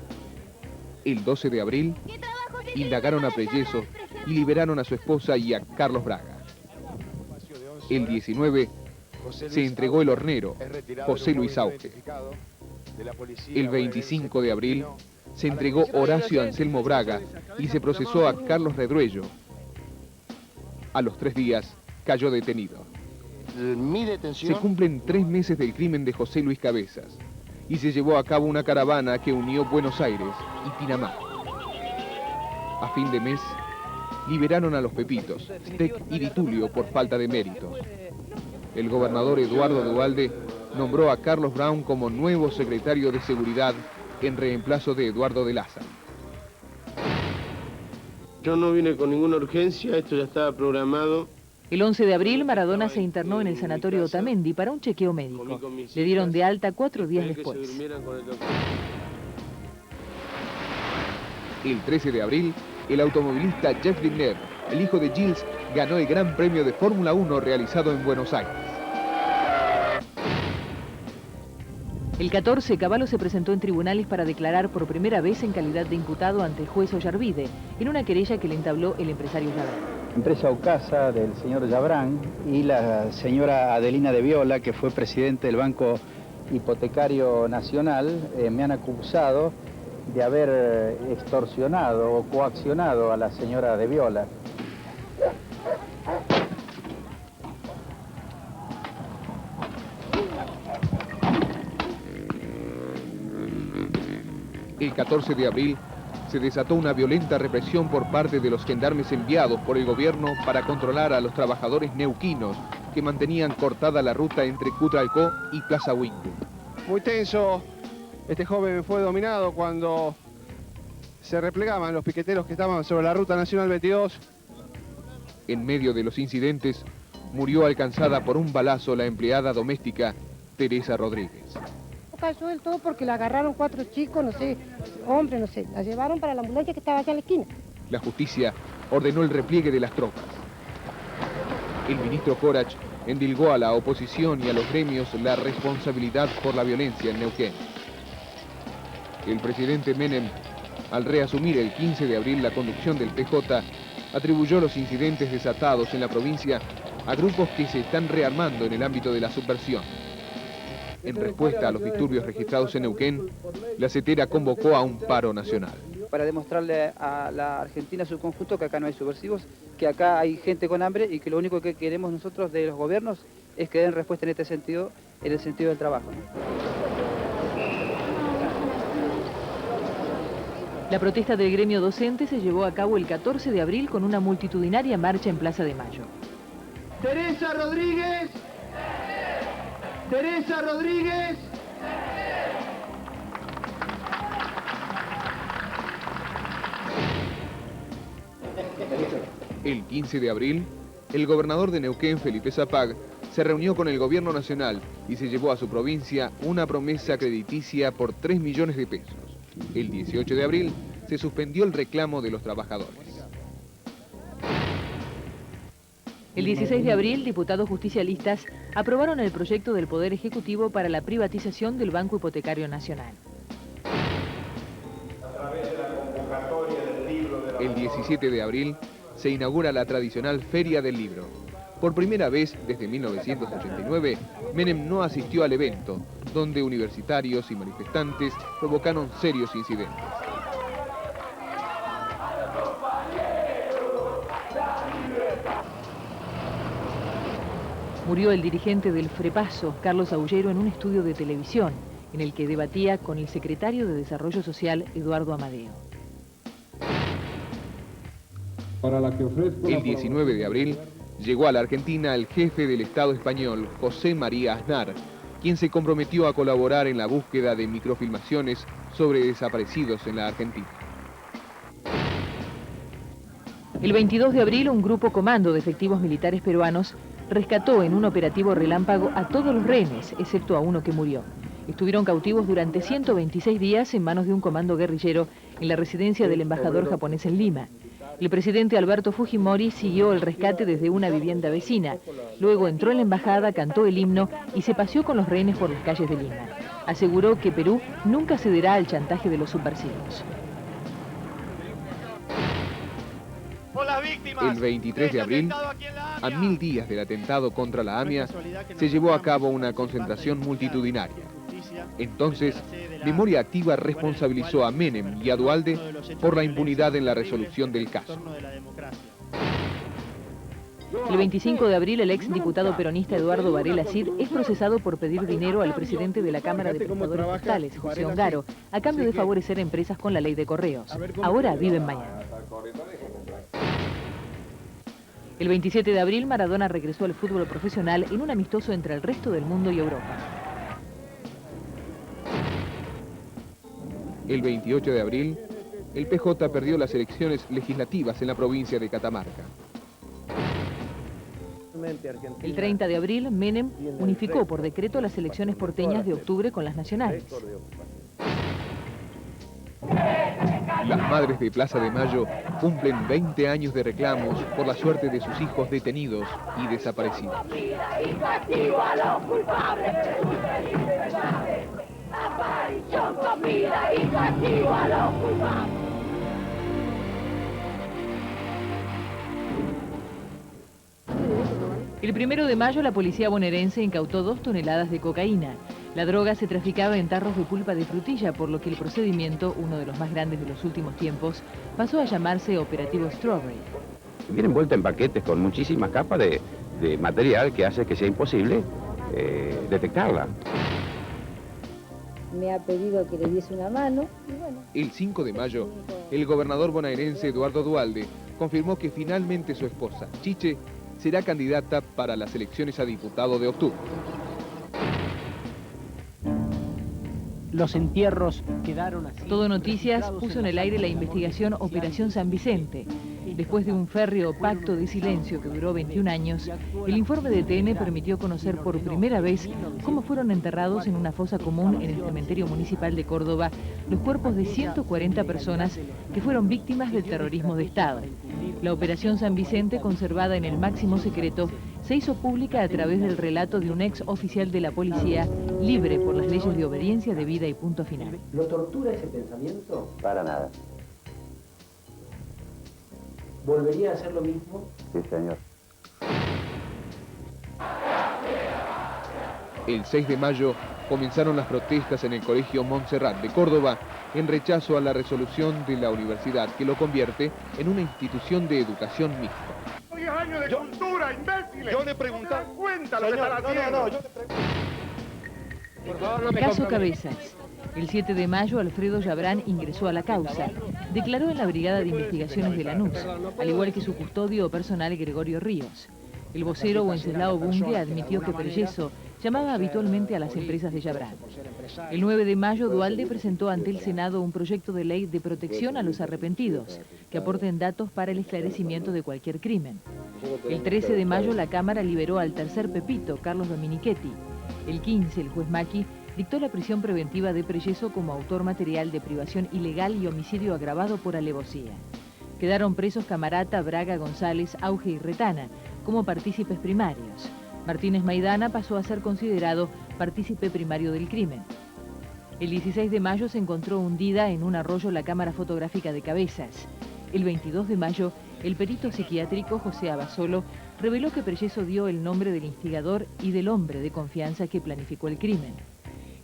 El 12 de abril, indagaron a Preyeso y liberaron a su esposa y a Carlos Braga. El 19, se entregó el hornero, José Luis Auge. El 25 de abril, se entregó Horacio Anselmo Braga y se procesó a Carlos Redruello. A los 3 días, cayó detenido. Mi detención... Se cumplen 3 meses del crimen de José Luis Cabezas y se llevó a cabo una caravana que unió Buenos Aires y Pinamar. A fin de mes, liberaron a los Pepitos, Steck y Di Tulio por falta de méritos. El gobernador Eduardo Duhalde nombró a Carlos Brown como nuevo secretario de Seguridad en reemplazo de Eduardo de Laza. Yo no vine con ninguna urgencia, esto ya estaba programado. El 11 de abril, Maradona se internó en el sanatorio Otamendi para un chequeo médico. Le dieron de alta 4 días después. El 13 de abril, el automovilista Jeff Villeneuve, el hijo de Gilles, ganó el Gran Premio de Fórmula 1 realizado en Buenos Aires. El 14, Cavallo se presentó en tribunales para declarar por primera vez en calidad de imputado ante el juez Ollarvide, en una querella que le entabló el empresario Yabrán. Empresa Ocasa del señor Yabrán y la señora Adelina de Viola, que fue presidente del Banco Hipotecario Nacional, me han acusado de haber extorsionado o coaccionado a la señora de Viola. El 14 de abril se desató una violenta represión por parte de los gendarmes enviados por el gobierno para controlar a los trabajadores neuquinos que mantenían cortada la ruta entre Cutralcó y Plaza Wingo. Muy tenso, este joven fue dominado cuando se replegaban los piqueteros que estaban sobre la ruta nacional 22. En medio de los incidentes, murió alcanzada por un balazo la empleada doméstica Teresa Rodríguez. Cayó del todo porque la agarraron 4 chicos, no sé, hombres, no sé, la llevaron para la ambulancia que estaba allá en la esquina. La justicia ordenó el repliegue de las tropas. El ministro Corach endilgó a la oposición y a los gremios la responsabilidad por la violencia en Neuquén. El presidente Menem, al reasumir el 15 de abril la conducción del PJ, atribuyó los incidentes desatados en la provincia a grupos que se están rearmando en el ámbito de la subversión. En respuesta a los disturbios registrados en Neuquén, la CETERA convocó a un paro nacional. Para demostrarle a la Argentina en su conjunto que acá no hay subversivos, que acá hay gente con hambre y que lo único que queremos nosotros de los gobiernos es que den respuesta en este sentido, en el sentido del trabajo, ¿no? La protesta del gremio docente se llevó a cabo el 14 de abril con una multitudinaria marcha en Plaza de Mayo. Teresa Rodríguez. Teresa Rodríguez. El 15 de abril, el gobernador de Neuquén, Felipe Zapag, se reunió con el gobierno nacional y se llevó a su provincia una promesa crediticia por 3 millones de pesos. El 18 de abril se suspendió el reclamo de los trabajadores. El 16 de abril, diputados justicialistas aprobaron el proyecto del Poder Ejecutivo para la privatización del Banco Hipotecario Nacional. El 17 de abril se inaugura la tradicional Feria del Libro. Por primera vez desde 1989, Menem no asistió al evento, donde universitarios y manifestantes provocaron serios incidentes. Murió el dirigente del Frepaso, Carlos Aullero, en un estudio de televisión, en el que debatía con el secretario de Desarrollo Social, Eduardo Amadeo. para la que ofrezco... El 19 de abril llegó a la Argentina el jefe del Estado español, José María Aznar, quien se comprometió a colaborar en la búsqueda de microfilmaciones sobre desaparecidos en la Argentina. El 22 de abril, un grupo comando de efectivos militares peruanos rescató en un operativo relámpago a todos los rehenes, excepto a uno que murió. Estuvieron cautivos durante 126 días en manos de un comando guerrillero en la residencia del embajador japonés en Lima. El presidente Alberto Fujimori siguió el rescate desde una vivienda vecina. Luego entró en la embajada, cantó el himno y se paseó con los rehenes por las calles de Lima. Aseguró que Perú nunca cederá al chantaje de los subversivos. El 23 de abril, a 1000 días del atentado contra la AMIA, se llevó a cabo una concentración multitudinaria. Entonces, Memoria Activa responsabilizó a Menem y a Duhalde por la impunidad en la resolución del caso. El 25 de abril, el ex diputado peronista Eduardo Varela Cid es procesado por pedir dinero al presidente de la Cámara de Prestadores Postales, José Ongaro, a cambio de favorecer a empresas con la ley de correos. Ahora vive en Miami. El 27 de abril, Maradona regresó al fútbol profesional en un amistoso entre el resto del mundo y Europa. El 28 de abril, el PJ perdió las elecciones legislativas en la provincia de Catamarca. El 30 de abril, Menem unificó por decreto las elecciones porteñas de octubre con las nacionales. Las madres de Plaza de Mayo cumplen 20 años de reclamos por la suerte de sus hijos detenidos y desaparecidos. El 1 de mayo, la policía bonaerense incautó 2 toneladas de cocaína. La droga se traficaba en tarros de pulpa de frutilla, por lo que el procedimiento, uno de los más grandes de los últimos tiempos, pasó a llamarse Operativo Strawberry. Viene envuelta en paquetes con muchísimas capas de material que hace que sea imposible detectarla. Me ha pedido que le diese una mano y bueno. El 5 de mayo, el gobernador bonaerense Eduardo Duhalde confirmó que finalmente su esposa, Chiche, será candidata para las elecciones a diputado de octubre. Los entierros quedaron así. Todo Noticias puso en el aire la investigación Operación San Vicente. Después de un férreo pacto de silencio que duró 21 años, el informe de TN permitió conocer por primera vez cómo fueron enterrados en una fosa común en el cementerio municipal de Córdoba los cuerpos de 140 personas que fueron víctimas del terrorismo de Estado. La Operación San Vicente, conservada en el máximo secreto, se hizo pública a través del relato de un ex oficial de la policía, libre por las leyes de obediencia debida y punto final. ¿Lo tortura ese pensamiento? Para nada. ¿Volvería a hacer lo mismo? Sí, señor. El 6 de mayo comenzaron las protestas en el Colegio Montserrat de Córdoba en rechazo a la resolución de la universidad que lo convierte en una institución de educación mixta. 10 años de cultura, imbéciles. Yo le preguntaba. Cuenta lo que están haciendo. Por favor, no me Caso Cabezas. El 7 de mayo, Alfredo Yabrán ingresó a la causa. Declaró en la Brigada de Investigaciones de Lanús, al igual que su custodio personal Gregorio Ríos. El vocero Wenceslao Bunge admitió que Pelleso llamaba habitualmente a las empresas de Yabrán. El 9 de mayo, Duhalde presentó ante el Senado un proyecto de ley de protección a los arrepentidos, que aporten datos para el esclarecimiento de cualquier crimen. El 13 de mayo, la Cámara liberó al tercer Pepito, Carlos Dominichetti. El 15, el juez Macchi dictó la prisión preventiva de Pelleso como autor material de privación ilegal y homicidio agravado por alevosía. Quedaron presos Camarata, Braga, González, Auge y Retana, como partícipes primarios. Martínez Maidana pasó a ser considerado partícipe primario del crimen. El 16 de mayo se encontró hundida en un arroyo la cámara fotográfica de Cabezas. El 22 de mayo, el perito psiquiátrico José Abasolo reveló que Pelleso dio el nombre del instigador y del hombre de confianza que planificó el crimen.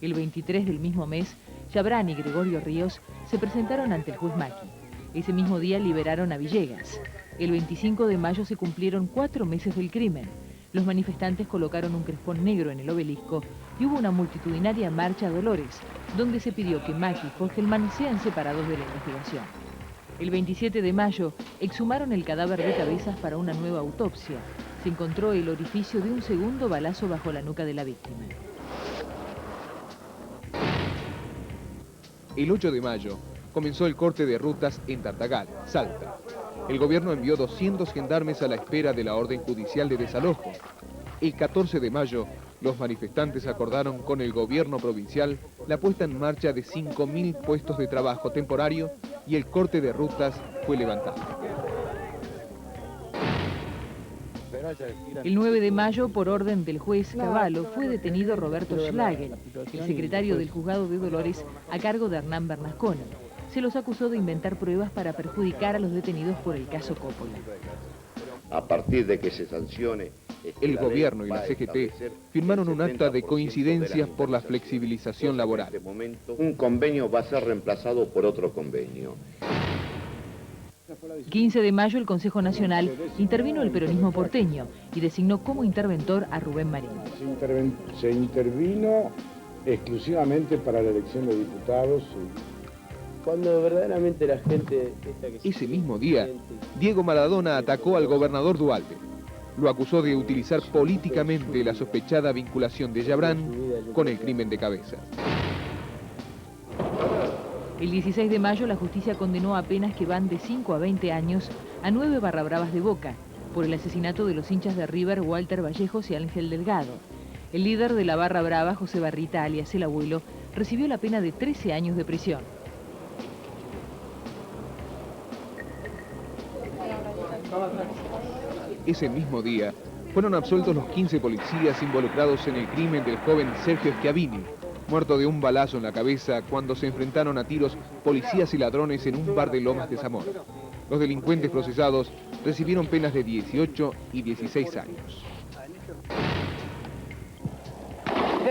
El 23 del mismo mes, Yabrán y Gregorio Ríos se presentaron ante el juez Macchi. Ese mismo día liberaron a Villegas. El 25 de mayo se cumplieron 4 meses del crimen. Los manifestantes colocaron un crespón negro en el obelisco y hubo una multitudinaria marcha a Dolores, donde se pidió que Macchi y Fogelman sean separados de la investigación. El 27 de mayo exhumaron el cadáver de Cabezas para una nueva autopsia. Se encontró el orificio de un segundo balazo bajo la nuca de la víctima. El 8 de mayo comenzó el corte de rutas en Tartagal, Salta. El gobierno envió 200 gendarmes a la espera de la orden judicial de desalojo. El 14 de mayo, los manifestantes acordaron con el gobierno provincial la puesta en marcha de 5.000 puestos de trabajo temporario y el corte de rutas fue levantado. El 9 de mayo, por orden del juez Cavallo, fue detenido Roberto Schlagel, el secretario del juzgado de Dolores a cargo de Hernán Bernasconi. Se los acusó de inventar pruebas para perjudicar a los detenidos por el caso Coppola. A partir de que se sancione... El gobierno y la CGT firmaron un acta de coincidencias por la flexibilización laboral. En este momento, un convenio va a ser reemplazado por otro convenio. El 15 de mayo, el Consejo Nacional intervino el peronismo porteño y designó como interventor a Rubén Marín. Se intervino exclusivamente para la elección de diputados. Cuando verdaderamente la gente... Ese mismo día, Diego Maradona atacó al gobernador Duhalde. Lo acusó de utilizar políticamente la sospechada vinculación de Yabrán con el crimen de Cabezas. El 16 de mayo, la justicia condenó a penas que van de 5 a 20 años a 9 barrabravas de Boca por el asesinato de los hinchas de River, Walter Vallejos y Ángel Delgado. El líder de la barra brava, José Barrita, alias El Abuelo, recibió la pena de 13 años de prisión. Ese mismo día, fueron absueltos los 15 policías involucrados en el crimen del joven Sergio Schiavini, muerto de un balazo en la cabeza cuando se enfrentaron a tiros policías y ladrones en un bar de Lomas de Zamora. Los delincuentes procesados recibieron penas de 18 y 16 años.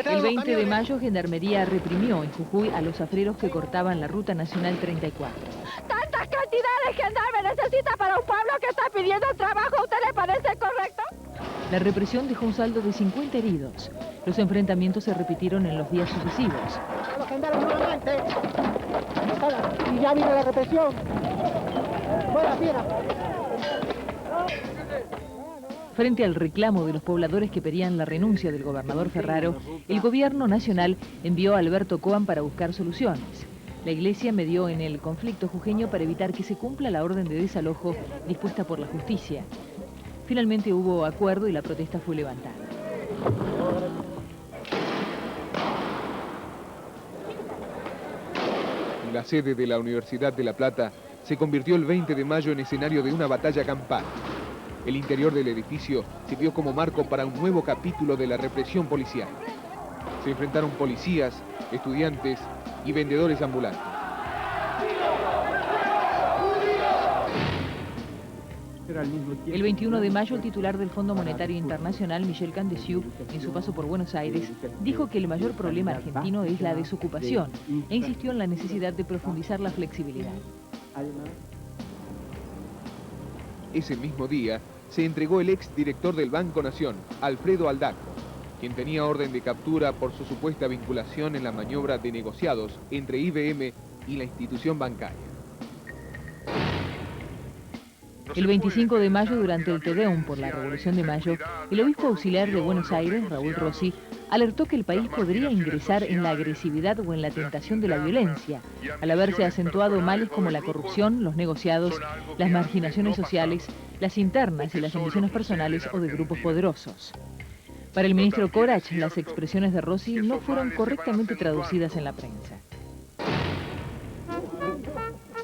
El 20 de mayo, Gendarmería reprimió en Jujuy a los zafreros que cortaban la Ruta Nacional 34. ¿Tantas cantidades gendarme necesita para un pueblo que está pidiendo trabajo? ¿A usted le parece correcto? La represión dejó un saldo de 50 heridos. Los enfrentamientos se repitieron en los días sucesivos. Los gendarmes nuevamente. Y ya vino la represión. Buena fiera. Frente al reclamo de los pobladores que pedían la renuncia del gobernador Ferraro, el gobierno nacional envió a Alberto Coan para buscar soluciones. La iglesia medió en el conflicto jujeño para evitar que se cumpla la orden de desalojo dispuesta por la justicia. Finalmente hubo acuerdo y la protesta fue levantada. La sede de la Universidad de La Plata se convirtió el 20 de mayo en escenario de una batalla campal. El interior del edificio sirvió como marco para un nuevo capítulo de la represión policial. Se enfrentaron policías, estudiantes y vendedores ambulantes. El 21 de mayo, el titular del Fondo Monetario Internacional, Michel Candeziu, en su paso por Buenos Aires, dijo que el mayor problema argentino es la desocupación e insistió en la necesidad de profundizar la flexibilidad. Ese mismo día, se entregó el exdirector del Banco Nación, Alfredo Aldaco, quien tenía orden de captura por su supuesta vinculación en la maniobra de negociados entre IBM y la institución bancaria. El 25 de mayo, durante el Te Deum por la Revolución de Mayo, el obispo auxiliar de Buenos Aires, Raúl Rossi, alertó que el país podría ingresar en la agresividad o en la tentación de la violencia, al haberse acentuado males como la corrupción, los negociados, las marginaciones sociales, las internas y las ambiciones personales o de grupos poderosos. Para el ministro Corach, las expresiones de Rossi no fueron correctamente traducidas en la prensa.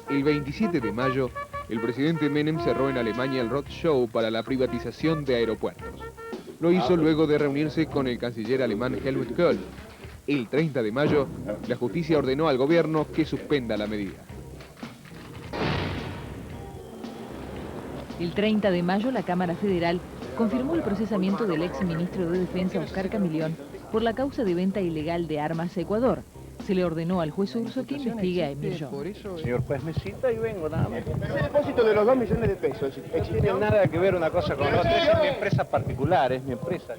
El 27 de mayo, el presidente Menem cerró en Alemania el roadshow para la privatización de aeropuertos. Lo hizo luego de reunirse con el canciller alemán Helmut Kohl. El 30 de mayo, la justicia ordenó al gobierno que suspenda la medida. El 30 de mayo, la Cámara Federal confirmó el procesamiento del ex ministro de Defensa, Oscar Camilión, por la causa de venta ilegal de armas a Ecuador. Se le ordenó al juez Urso que investigue a Emir Jones. Señor juez, me cita y vengo nada más. El depósito de los 2 millones de pesos. No tiene nada que ver una cosa con la otra. Es mi empresa particular, es mi empresa.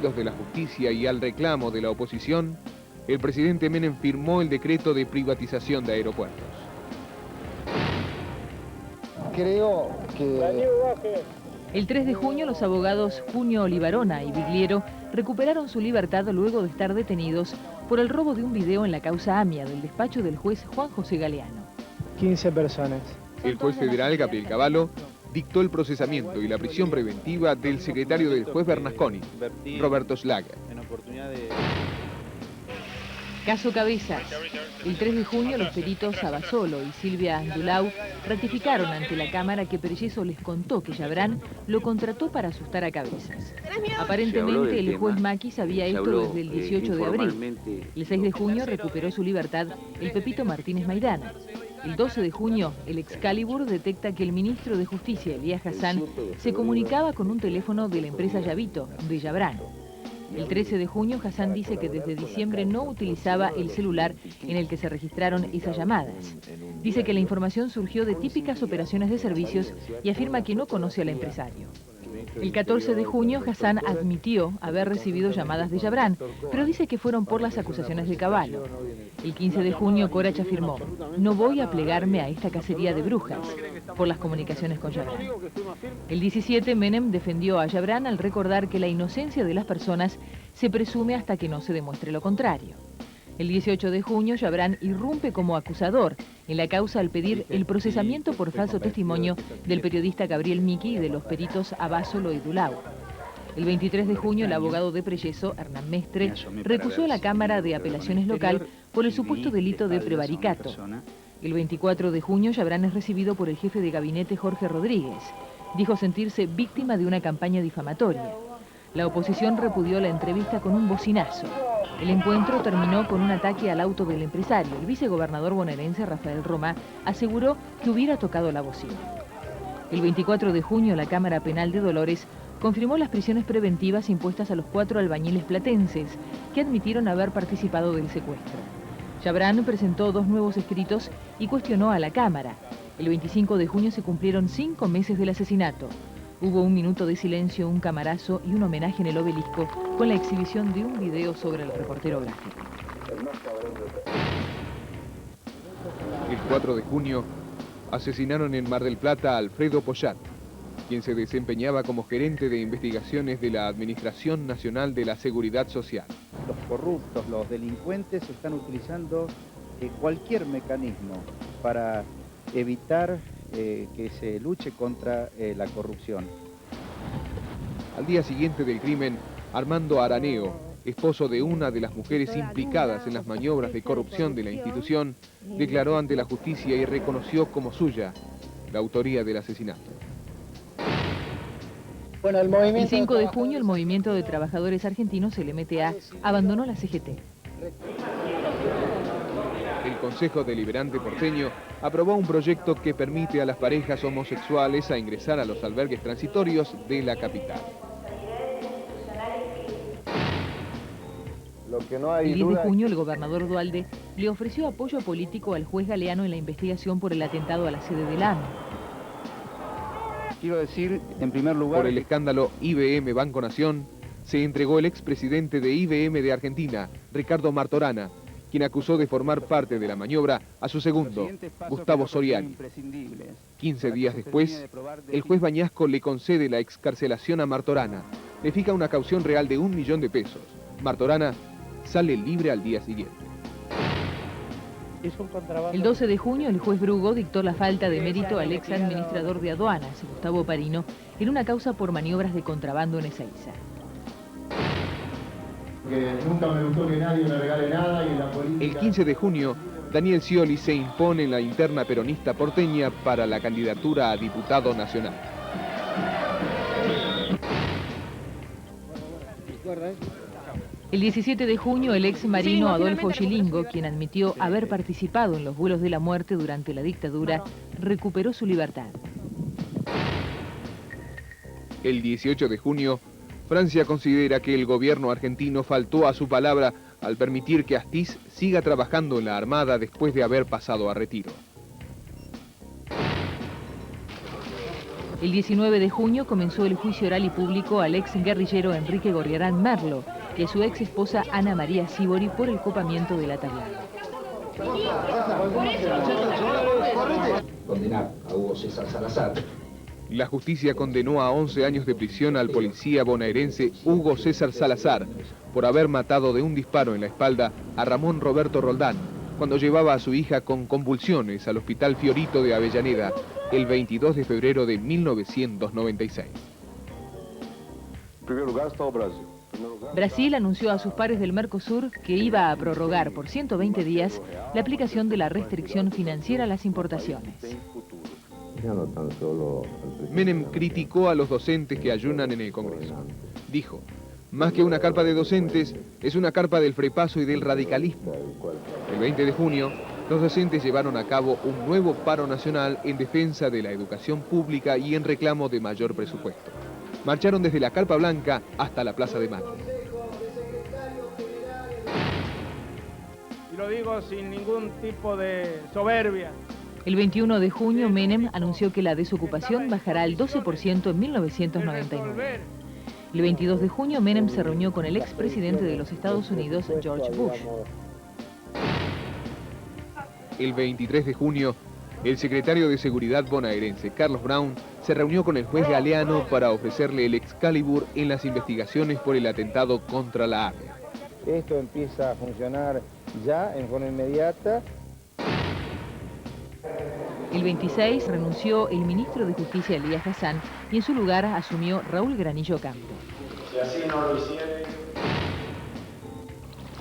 de la justicia y al reclamo de la oposición, el presidente Menem firmó el decreto de privatización de aeropuertos. Creo que... El 3 de junio los abogados Junio Olivarona y Bigliero recuperaron su libertad luego de estar detenidos por el robo de un video en la causa AMIA del despacho del juez Juan José Galeano. 15 personas. El juez federal Gabriel Cavallo dictó el procesamiento y la prisión preventiva del secretario del juez Bernasconi, Roberto Schlager. Caso Cabezas. El 3 de junio los peritos Abasolo y Silvia Andulau ratificaron ante la Cámara que Pelleso les contó que Yabrán lo contrató para asustar a Cabezas. Aparentemente el juez Maki sabía esto desde el 18 de abril. El 6 de junio recuperó su libertad el Pepito Martínez Maidana. El 12 de junio, el Excalibur detecta que el ministro de Justicia, Elías Hassan, se comunicaba con un teléfono de la empresa Yavito, de Yabrán. El 13 de junio, Hassan dice que desde diciembre no utilizaba el celular en el que se registraron esas llamadas. Dice que la información surgió de típicas operaciones de servicios y afirma que no conoce al empresario. El 14 de junio, Hassan admitió haber recibido llamadas de Yabrán, pero dice que fueron por las acusaciones de Cavallo. El 15 de junio, Corach afirmó: no voy a plegarme a esta cacería de brujas, por las comunicaciones con Yabrán. El 17, Menem defendió a Yabrán al recordar que la inocencia de las personas se presume hasta que no se demuestre lo contrario. El 18 de junio, Yabrán irrumpe como acusador en la causa al pedir el procesamiento por falso testimonio del periodista Gabriel Miki y de los peritos Abasolo y Dulau. El 23 de junio, el abogado de Pelleso, Hernán Mestre, recusó a la Cámara de Apelaciones local por el supuesto delito de prevaricato. El 24 de junio, Yabrán es recibido por el jefe de gabinete Jorge Rodríguez. Dijo sentirse víctima de una campaña difamatoria. La oposición repudió la entrevista con un bocinazo. El encuentro terminó con un ataque al auto del empresario. El vicegobernador bonaerense Rafael Romá aseguró que hubiera tocado la bocina. El 24 de junio, la Cámara Penal de Dolores confirmó las prisiones preventivas impuestas a los 4 albañiles platenses que admitieron haber participado del secuestro. Yabrán presentó 2 nuevos escritos y cuestionó a la Cámara. El 25 de junio se cumplieron 5 meses del asesinato. Hubo un minuto de silencio, un camarazo y un homenaje en el Obelisco con la exhibición de un video sobre el reportero gráfico. El 4 de junio asesinaron en Mar del Plata a Alfredo Poyat, quien se desempeñaba como gerente de investigaciones de la Administración Nacional de la Seguridad Social. Los corruptos, los delincuentes están utilizando cualquier mecanismo para evitar que se luche contra la corrupción. Al día siguiente del crimen, Armando Araneo, esposo de una de las mujeres implicadas en las maniobras de corrupción de la institución, declaró ante la justicia y reconoció como suya la autoría del asesinato. Bueno, el 5 de junio, el Movimiento de Trabajadores Argentinos, el MTA, abandonó la CGT. El Consejo Deliberante porteño aprobó un proyecto que permite a las parejas homosexuales a ingresar a los albergues transitorios de la capital. Lo que no hay el 10 de duda junio, el gobernador Duhalde le ofreció apoyo político al juez Galeano en la investigación por el atentado a la sede del AMI. Quiero decir, en primer lugar... Por el escándalo IBM Banco Nación, se entregó el expresidente de IBM de Argentina, Ricardo Martorana, quien acusó de formar parte de la maniobra a su segundo, Gustavo Soriani. 15 días después, el juez Bañasco le concede la excarcelación a Martorana. Le fija una caución real de 1 millón de pesos. Martorana sale libre al día siguiente. El 12 de junio, el juez Brugo dictó la falta de mérito al ex administrador de aduanas, Gustavo Parino, en una causa por maniobras de contrabando en Ezeiza. Nunca me gustó que nadie me regale nada y en la política... El 15 de junio, Daniel Scioli se impone en la interna peronista porteña para la candidatura a diputado nacional. El 17 de junio, el ex marino Adolfo Gilingo, quien admitió haber participado en los vuelos de la muerte durante la dictadura, recuperó su libertad. El 18 de junio, Francia considera que el gobierno argentino faltó a su palabra al permitir que Astiz siga trabajando en la Armada después de haber pasado a retiro. El 19 de junio comenzó el juicio oral y público al ex guerrillero Enrique Gorriarán Merlo y a su ex esposa Ana María Sívori por el copamiento de la tablada. Condenar a Hugo César Salazar. La justicia condenó a 11 años de prisión al policía bonaerense Hugo César Salazar por haber matado de un disparo en la espalda a Ramón Roberto Roldán cuando llevaba a su hija con convulsiones al Hospital Fiorito de Avellaneda el 22 de febrero de 1996. En primer lugar está el Brasil. Brasil anunció a sus pares del Mercosur que iba a prorrogar por 120 días la aplicación de la restricción financiera a las importaciones. Menem criticó a los docentes que ayunan en el Congreso. Dijo, más que una carpa de docentes, es una carpa del frepaso y del radicalismo. El 20 de junio, los docentes llevaron a cabo un nuevo paro nacional en defensa de la educación pública y en reclamo de mayor presupuesto. Marcharon desde la Carpa Blanca hasta la Plaza de Mayo. Y lo digo sin ningún tipo de soberbia. El 21 de junio, Menem anunció que la desocupación bajará al 12% en 1999. El 22 de junio, Menem se reunió con el expresidente de los Estados Unidos, George Bush. El 23 de junio, el secretario de Seguridad bonaerense, Carlos Brown, se reunió con el juez Galeano para ofrecerle el Excalibur en las investigaciones por el atentado contra la AMIA. Esto empieza a funcionar ya en forma inmediata. El 26 renunció el ministro de Justicia Elías Hassan y en su lugar asumió Raúl Granillo Campo. Si así no lo hicieren.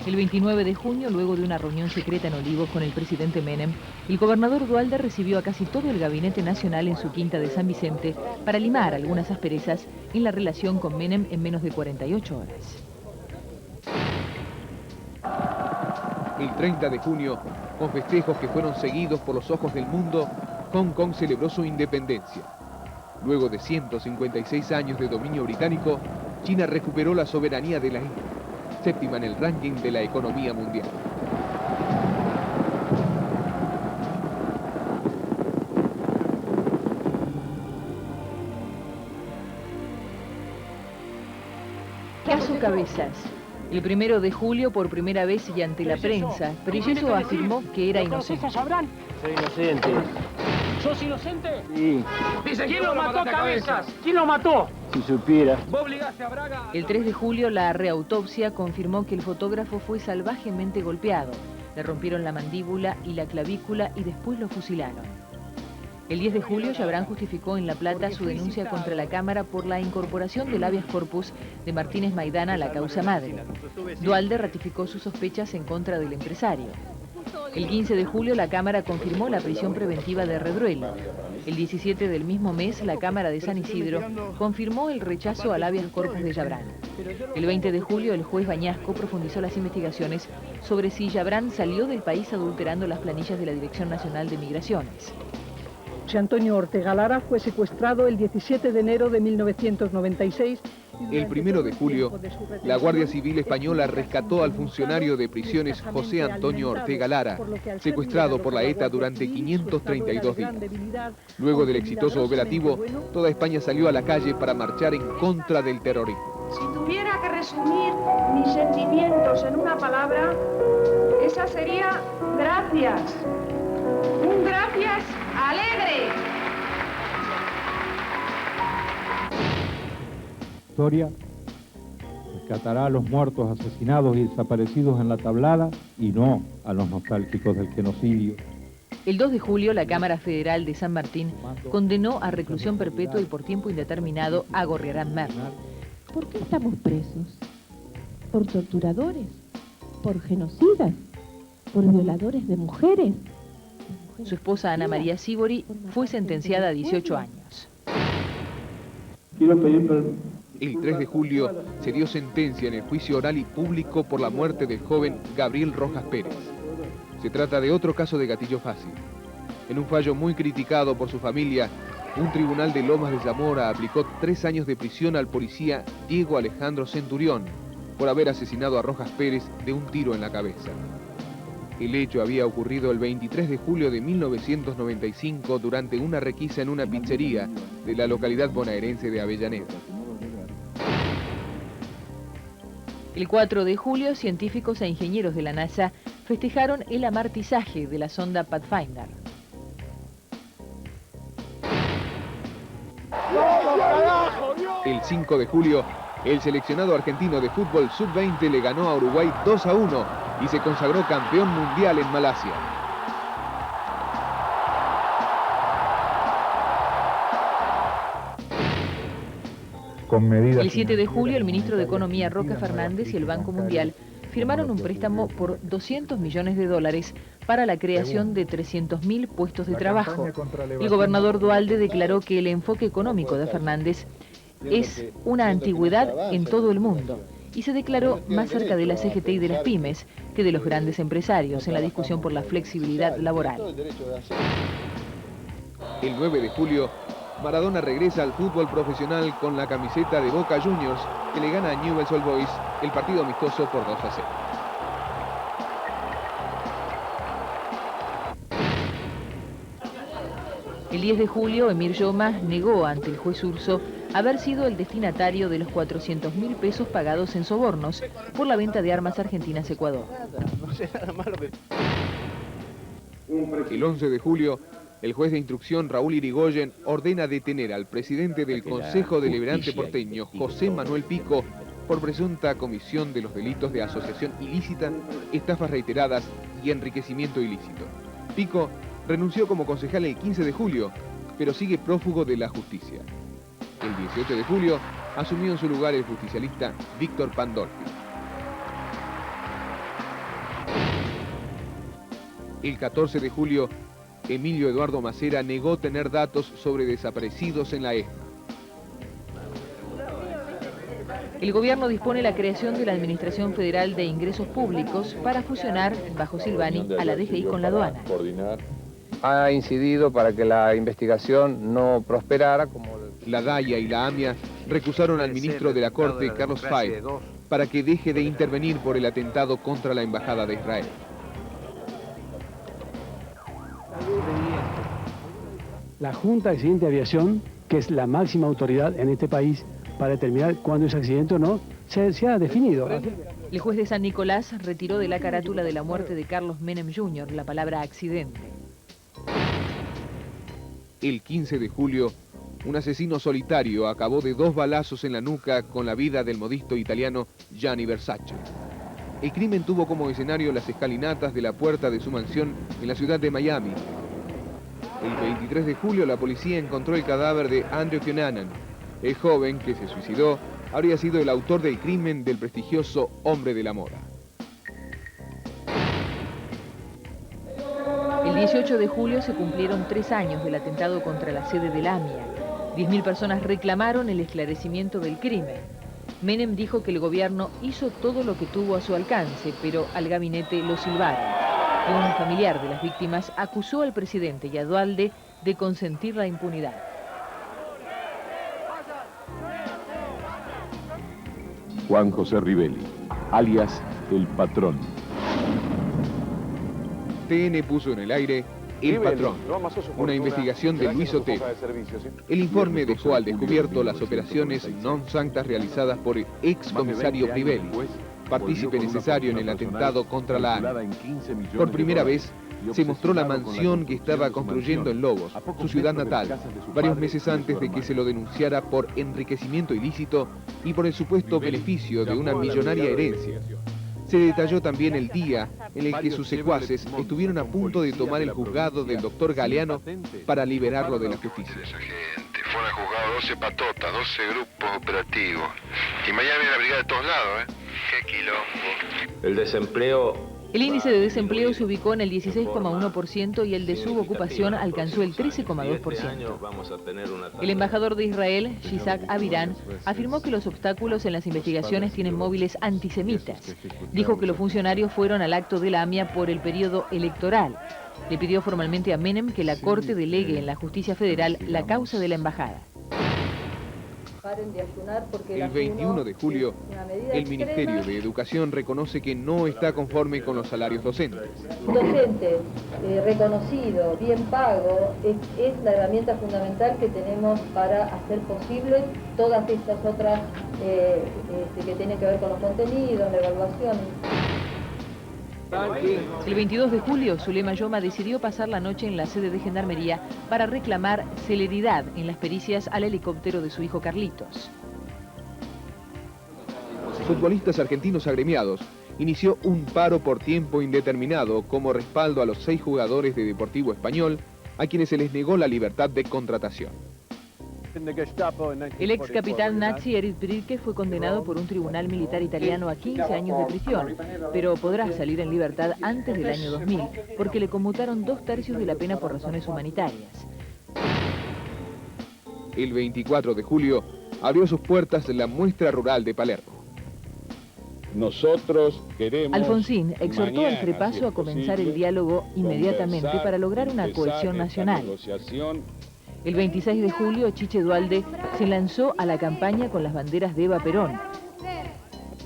El 29 de junio, luego de una reunión secreta en Olivos con el presidente Menem, el gobernador Duhalde recibió a casi todo el gabinete nacional en su quinta de San Vicente para limar algunas asperezas en la relación con Menem en menos de 48 horas. El 30 de junio, con festejos que fueron seguidos por los ojos del mundo, Hong Kong celebró su independencia. Luego de 156 años de dominio británico, China recuperó la soberanía de la isla, séptima en el ranking de la economía mundial. Caso Cabezas. El 1 de julio, por primera vez y ante la prensa, Prieto afirmó que era inocente. Soy inocente. ¿Sos inocente? Sí. Dice, ¿quién lo mató, Cabezas? ¿Quién lo mató? Si supiera. Vos obligaste a Braga. El 3 de julio, la reautopsia confirmó que el fotógrafo fue salvajemente golpeado. Le rompieron la mandíbula y la clavícula y después lo fusilaron. El 10 de julio, Yabrán justificó en La Plata su denuncia contra la Cámara por la incorporación del habeas corpus de Martínez Maidana a la causa madre. Duhalde ratificó sus sospechas en contra del empresario. El 15 de julio, la Cámara confirmó la prisión preventiva de Redruela. El 17 del mismo mes, la Cámara de San Isidro confirmó el rechazo al habeas corpus de Yabrán. El 20 de julio, el juez Bañasco profundizó las investigaciones sobre si Yabrán salió del país adulterando las planillas de la Dirección Nacional de Migraciones. José Antonio Ortega Lara fue secuestrado el 17 de enero de 1996. El 1 de julio, la Guardia Civil Española rescató al funcionario de prisiones José Antonio Ortega Lara, secuestrado por la ETA durante 532 días. Luego del exitoso operativo, toda España salió a la calle para marchar en contra del terrorismo. Si tuviera que resumir mis sentimientos en una palabra, esa sería gracias. Un gracias alegre. Historia rescatará a los muertos, asesinados y desaparecidos en la tablada y no a los nostálgicos del genocidio. El 2 de julio, la Cámara Federal de San Martín condenó a reclusión perpetua y por tiempo indeterminado a Gorriarán Merlo. ¿Por qué estamos presos? ¿Por torturadores? ¿Por genocidas? ¿Por violadores de mujeres? Su esposa Ana María Sívori fue sentenciada a 18 años. El 3 de julio se dio sentencia en el juicio oral y público por la muerte del joven Gabriel Rojas Pérez. Se trata de otro caso de gatillo fácil. En un fallo muy criticado por su familia, un tribunal de Lomas de Zamora aplicó 3 años de prisión al policía Diego Alejandro Centurión por haber asesinado a Rojas Pérez de un tiro en la cabeza. El hecho había ocurrido el 23 de julio de 1995 durante una requisa en una pizzería de la localidad bonaerense de Avellaneda. El 4 de julio, científicos e ingenieros de la NASA festejaron el amartizaje de la sonda Pathfinder. El 5 de julio, el seleccionado argentino de fútbol sub-20 le ganó a Uruguay 2-1 y se consagró campeón mundial en Malasia. El 7 de julio, el ministro de Economía Roque Fernández y el Banco Mundial firmaron un préstamo por $200 millones para la creación de 300.000 puestos de trabajo. El gobernador Duhalde declaró que el enfoque económico de Fernández es una antigüedad en todo el mundo y se declaró más cerca de la CGT y de las pymes que de los grandes empresarios en la discusión por la flexibilidad laboral. El 9 de julio, Maradona regresa al fútbol profesional con la camiseta de Boca Juniors, que le gana a Newell's Old Boys el partido amistoso por 2-0. El 10 de julio, Emir Yomas negó ante el juez Urso haber sido el destinatario de los 400.000 pesos pagados en sobornos por la venta de armas argentinas a Ecuador. El 11 de julio, el juez de instrucción Raúl Irigoyen ordena detener al presidente del Consejo Deliberante porteño, José Manuel Pico, por presunta comisión de los delitos de asociación ilícita, estafas reiteradas y enriquecimiento ilícito. Pico renunció como concejal el 15 de julio, pero sigue prófugo de la justicia. El 18 de julio asumió en su lugar el justicialista Víctor Pandolfi. El 14 de julio, Emilio Eduardo Macera negó tener datos sobre desaparecidos en la ESMA. El gobierno dispone la creación de la Administración Federal de Ingresos Públicos para fusionar, bajo Silvani, a la DGI con la aduana. Ha incidido para que la investigación no prosperara como... La DAIA y la AMIA recusaron al ministro de la Corte, Carlos Faez, para que deje de intervenir por el atentado contra la Embajada de Israel. La Junta de Accidente de Aviación, que es la máxima autoridad en este país para determinar cuándo es accidente o no, se ha definido. El juez de San Nicolás retiró de la carátula de la muerte de Carlos Menem Jr. la palabra accidente. El 15 de julio, un asesino solitario acabó de 2 balazos en la nuca con la vida del modisto italiano Gianni Versace. El crimen tuvo como escenario las escalinatas de la puerta de su mansión en la ciudad de Miami. El 23 de julio la policía encontró el cadáver de Andrew Cunanan. El joven que se suicidó habría sido el autor del crimen del prestigioso hombre de la moda. El 18 de julio se cumplieron 3 años del atentado contra la sede de la AMIA. 10.000 personas reclamaron el esclarecimiento del crimen. Menem dijo que el gobierno hizo todo lo que tuvo a su alcance, pero al gabinete lo silbaron. Un familiar de las víctimas acusó al presidente y a Duhalde de consentir la impunidad. Juan José Rivelli, alias El Patrón. TN puso en el aire El Patrón, una investigación de Luis Otero. El informe dejó al descubierto las operaciones non sanctas realizadas por el ex comisario Rivelli, partícipe necesario en el atentado contra la AMIA. Por primera vez se mostró la mansión que estaba construyendo en Lobos, su ciudad natal, varios meses antes de que se lo denunciara por enriquecimiento ilícito y por el supuesto beneficio de una millonaria herencia. Se detalló también el día en el que sus secuaces estuvieron a punto de tomar el juzgado del doctor Galeano para liberarlo de la justicia. Fueron al juzgado 12 patotas, 12 grupos operativos. Y Miami la brigada de todos lados, ¿eh? Qué quilombo. El desempleo... El índice de desempleo se ubicó en el 16,1% y el de subocupación alcanzó el 13,2%. El embajador de Israel, Shishak Aviran, afirmó que los obstáculos en las investigaciones tienen móviles antisemitas. Dijo que los funcionarios fueron al acto de la AMIA por el periodo electoral. Le pidió formalmente a Menem que la Corte delegue en la Justicia Federal la causa de la embajada. Paren de ayunar porque El 21 de julio, el Ministerio de Educación reconoce que no está conforme con los salarios docentes. Un docente reconocido, bien pago, es la herramienta fundamental que tenemos para hacer posible todas estas otras que tienen que ver con los contenidos, la evaluación. El 22 de julio, Zulema Yoma decidió pasar la noche en la sede de Gendarmería para reclamar celeridad en las pericias al helicóptero de su hijo Carlitos. Futbolistas argentinos agremiados inició un paro por tiempo indeterminado como respaldo a los 6 jugadores de Deportivo Español a quienes se les negó la libertad de contratación. El ex capitán nazi Erich Brielke fue condenado por un tribunal militar italiano a 15 años de prisión, pero podrá salir en libertad antes del año 2000, porque le conmutaron 2/3 de la pena por razones humanitarias. El 24 de julio abrió sus puertas la muestra rural de Palermo. Nosotros queremos... Alfonsín exhortó al Frepaso a comenzar el diálogo inmediatamente para lograr una cohesión nacional. El 26 de julio, Chiche Duhalde se lanzó a la campaña con las banderas de Eva Perón.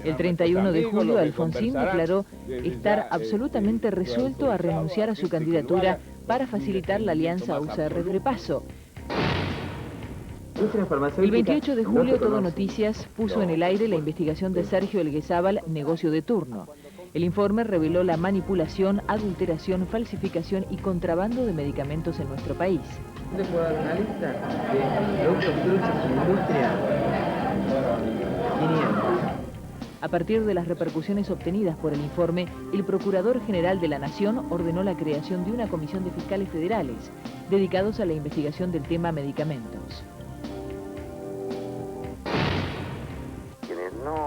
El 31 de julio, Alfonsín declaró estar absolutamente resuelto a renunciar a su candidatura para facilitar la alianza UCR-Frepaso. El 28 de julio, Todo Noticias puso en el aire la investigación de Sergio Elguezábal, negocio de turno. El informe reveló la manipulación, adulteración, falsificación y contrabando de medicamentos en nuestro país. ¿Le puedo dar una lista de productos dulces en la industria? 500. A partir de las repercusiones obtenidas por el informe, el Procurador General de la Nación ordenó la creación de una comisión de fiscales federales dedicados a la investigación del tema medicamentos.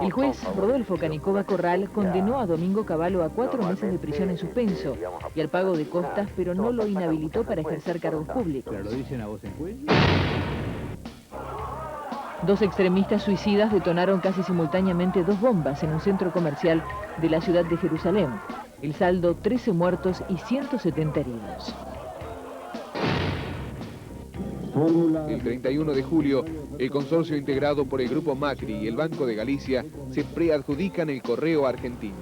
El juez Rodolfo Canicova Corral condenó a Domingo Cavallo a 4 meses de prisión en suspenso y al pago de costas, pero no lo inhabilitó para ejercer cargos públicos. ¿Pero lo dicen a voz en cuello? 2 extremistas suicidas detonaron casi simultáneamente 2 bombas en un centro comercial de la ciudad de Jerusalén. El saldo, 13 muertos y 170 heridos. El 31 de julio, el consorcio integrado por el Grupo Macri y el Banco de Galicia se preadjudican el correo argentino.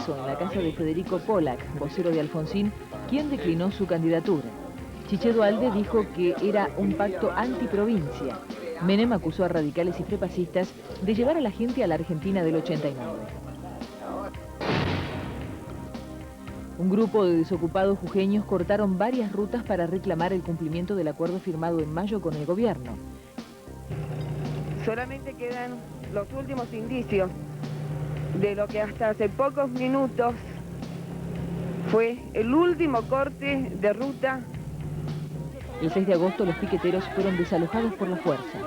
En la casa de Federico Pollack, vocero de Alfonsín, quien declinó su candidatura. Chiche Duhalde dijo que era un pacto antiprovincia. Menem acusó a radicales y frepacistas de llevar a la gente a la Argentina del 89. Un grupo de desocupados jujeños cortaron varias rutas para reclamar el cumplimiento del acuerdo firmado en mayo con el gobierno. Solamente quedan los últimos indicios de lo que hasta hace pocos minutos fue el último corte de ruta. El 6 de agosto los piqueteros fueron desalojados por la fuerza.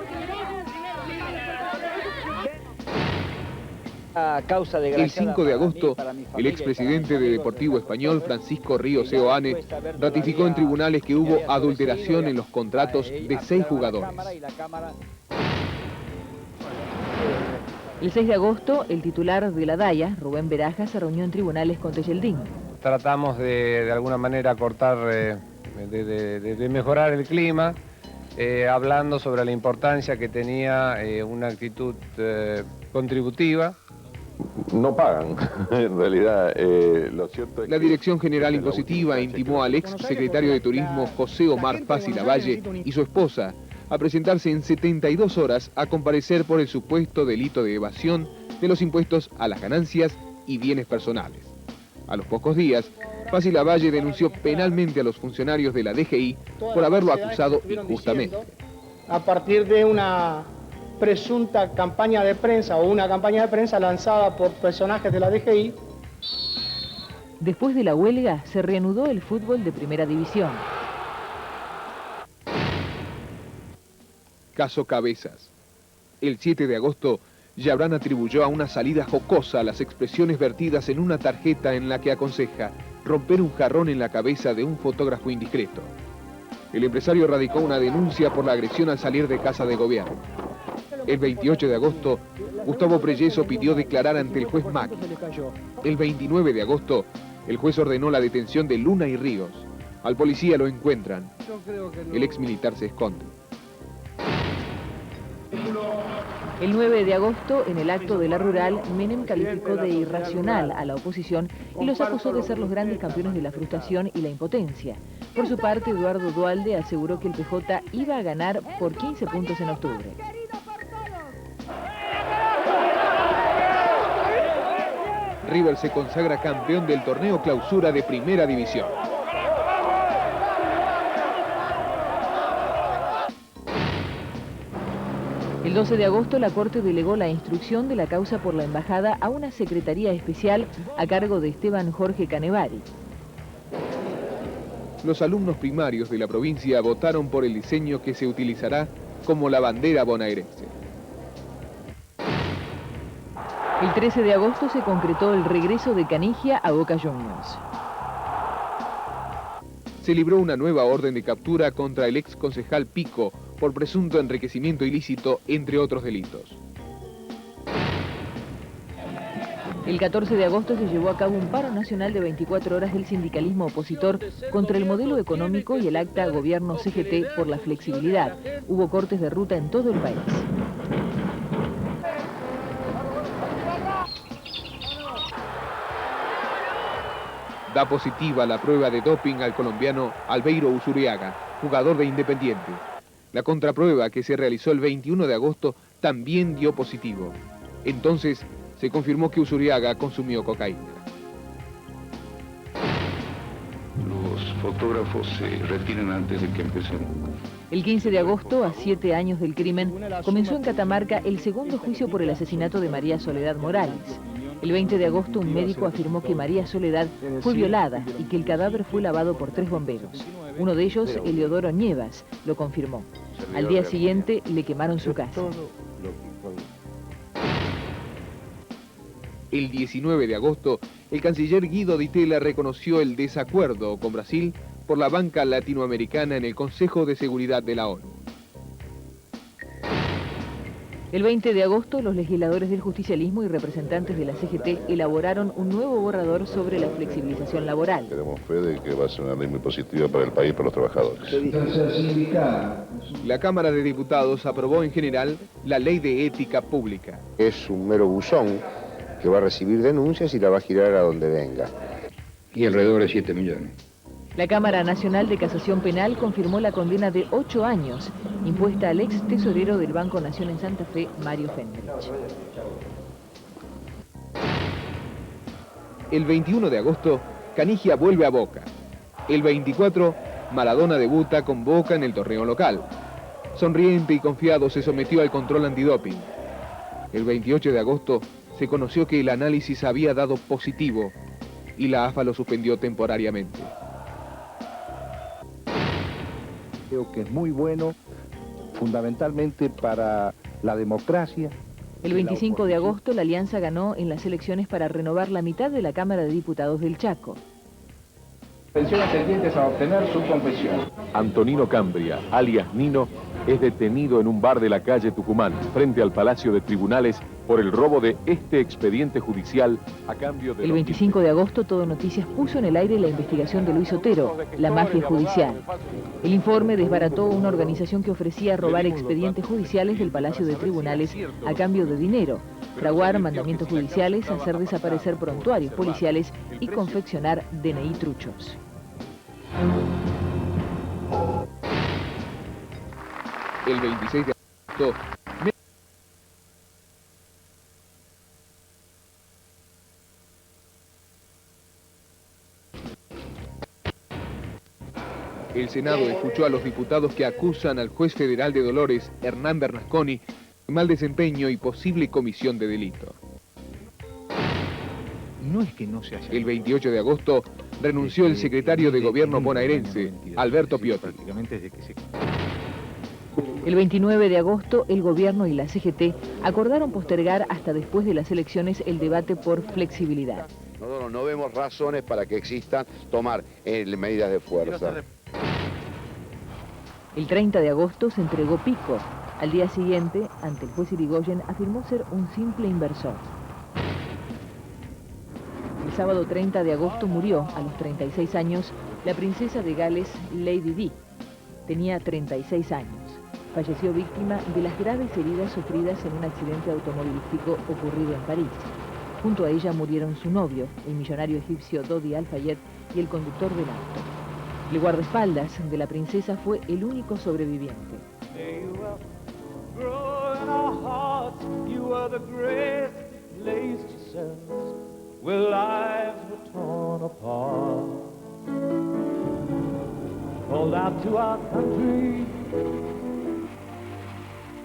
El 5 de agosto, el expresidente de Deportivo Español, Francisco Ríos Seoane, ratificó en tribunales que hubo adulteración en los contratos de 6 jugadores. El 6 de agosto, el titular de la DAIA, Rubén Beraja, se reunió en tribunales con Tejeldín. Tratamos de alguna manera cortar, de mejorar el clima, hablando sobre la importancia que tenía una actitud contributiva. No pagan, en realidad, lo cierto es que... La Dirección General Impositiva intimó al ex secretario de Turismo José Omar Fassi Lavalle y su esposa a presentarse en 72 horas a comparecer por el supuesto delito de evasión de los impuestos a las ganancias y bienes personales. A los pocos días, Fassi Lavalle denunció penalmente a los funcionarios de la DGI por haberlo acusado injustamente. A partir de una presunta campaña de prensa o una campaña de prensa lanzada por personajes de la DGI. Después de la huelga, se reanudó el fútbol de primera división. Caso Cabezas. El 7 de agosto, Yabrán atribuyó a una salida jocosa las expresiones vertidas en una tarjeta en la que aconseja romper un jarrón en la cabeza de un fotógrafo indiscreto. El empresario radicó una denuncia por la agresión al salir de casa de gobierno. El 28 de agosto, Gustavo Preyeso pidió declarar ante el juez Macri. El 29 de agosto, El juez ordenó la detención de Luna y Ríos. Al policía lo encuentran. El ex militar se esconde. El 9 de agosto, en el acto de la Rural, Menem calificó de irracional a la oposición y los acusó de ser los grandes campeones de la frustración y la impotencia. Por su parte, Eduardo Duhalde aseguró que el PJ iba a ganar por 15 puntos en octubre. River se consagra campeón del torneo Clausura de Primera División. El 12 de agosto la Corte delegó la instrucción de la causa por la embajada a una secretaría especial a cargo de Esteban Jorge Canevari. Los alumnos primarios de la provincia votaron por el diseño que se utilizará como la bandera bonaerense. El 13 de agosto se concretó el regreso de Canigia a Boca Juniors. Se libró una nueva orden de captura contra el ex concejal Pico por presunto enriquecimiento ilícito, entre otros delitos. El 14 de agosto se llevó a cabo un paro nacional de 24 horas del sindicalismo opositor contra el modelo económico y el acta Gobierno CGT por la flexibilidad. Hubo cortes de ruta en todo el país. Da positiva la prueba de doping al colombiano Albeiro Usuriaga, jugador de Independiente. La contraprueba que se realizó el 21 de agosto también dio positivo. Entonces se confirmó que Usuriaga consumió cocaína. Los fotógrafos se retiran antes de que empecemos. El 15 de agosto, a 7 años del crimen, comenzó en Catamarca el segundo juicio por el asesinato de María Soledad Morales. El 20 de agosto un médico afirmó que María Soledad fue violada y que el cadáver fue lavado por 3 bomberos. Uno de ellos, Eleodoro Nievas, lo confirmó. Al día siguiente le quemaron su casa. El 19 de agosto, el canciller Guido Di Tella reconoció el desacuerdo con Brasil por la banca latinoamericana en el Consejo de Seguridad de la ONU. El 20 de agosto, los legisladores del justicialismo y representantes de la CGT elaboraron un nuevo borrador sobre la flexibilización laboral. Tenemos fe de que va a ser una ley muy positiva para el país y para los trabajadores. La Cámara de Diputados aprobó en general la Ley de Ética Pública. Es un mero buzón que va a recibir denuncias y la va a girar a donde venga. Y alrededor de 7 millones. La Cámara Nacional de Casación Penal confirmó la condena de 8 años impuesta al ex tesorero del Banco Nación en Santa Fe, Mario Fendrich. El 21 de agosto, Canigia vuelve a Boca. El 24, Maradona debuta con Boca en el torneo local. Sonriente y confiado se sometió al control antidoping. El 28 de agosto se conoció que el análisis había dado positivo y la AFA lo suspendió temporariamente. Creo que es muy bueno, fundamentalmente para la democracia. El 25 de agosto la Alianza ganó en las elecciones para renovar la mitad de la Cámara de Diputados del Chaco. Pensiones tendientes a obtener su confesión. Antonino Cambria, alias Nino, es detenido en un bar de la calle Tucumán, frente al Palacio de Tribunales, por el robo de este expediente judicial a cambio de... El 25 de agosto, Todo Noticias puso en el aire la investigación de Luis Otero, la mafia judicial. El informe desbarató una organización que ofrecía robar expedientes judiciales del Palacio de Tribunales a cambio de dinero, fraguar mandamientos judiciales, hacer desaparecer prontuarios policiales y confeccionar DNI truchos. El 26 de agosto, el Senado escuchó a los diputados que acusan al juez federal de Dolores, Hernán Bernasconi, de mal desempeño y posible comisión de delito. No es que no se haya... El 28 de agosto renunció el secretario de Gobierno bonaerense, Alberto Piotti. El 29 de agosto, el Gobierno y la CGT acordaron postergar hasta después de las elecciones el debate por flexibilidad. Nosotros no vemos razones para que existan tomar medidas de fuerza. El 30 de agosto se entregó Pico. Al día siguiente, ante el juez Irigoyen, afirmó ser un simple inversor. El sábado 30 de agosto murió, a los 36 años, la princesa de Gales, Lady Di. Tenía 36 años. Falleció víctima de las graves heridas sufridas en un accidente automovilístico ocurrido en París. Junto a ella murieron su novio, el millonario egipcio Dodi Al-Fayed, y el conductor del auto. El guardaespaldas de la princesa fue el único sobreviviente.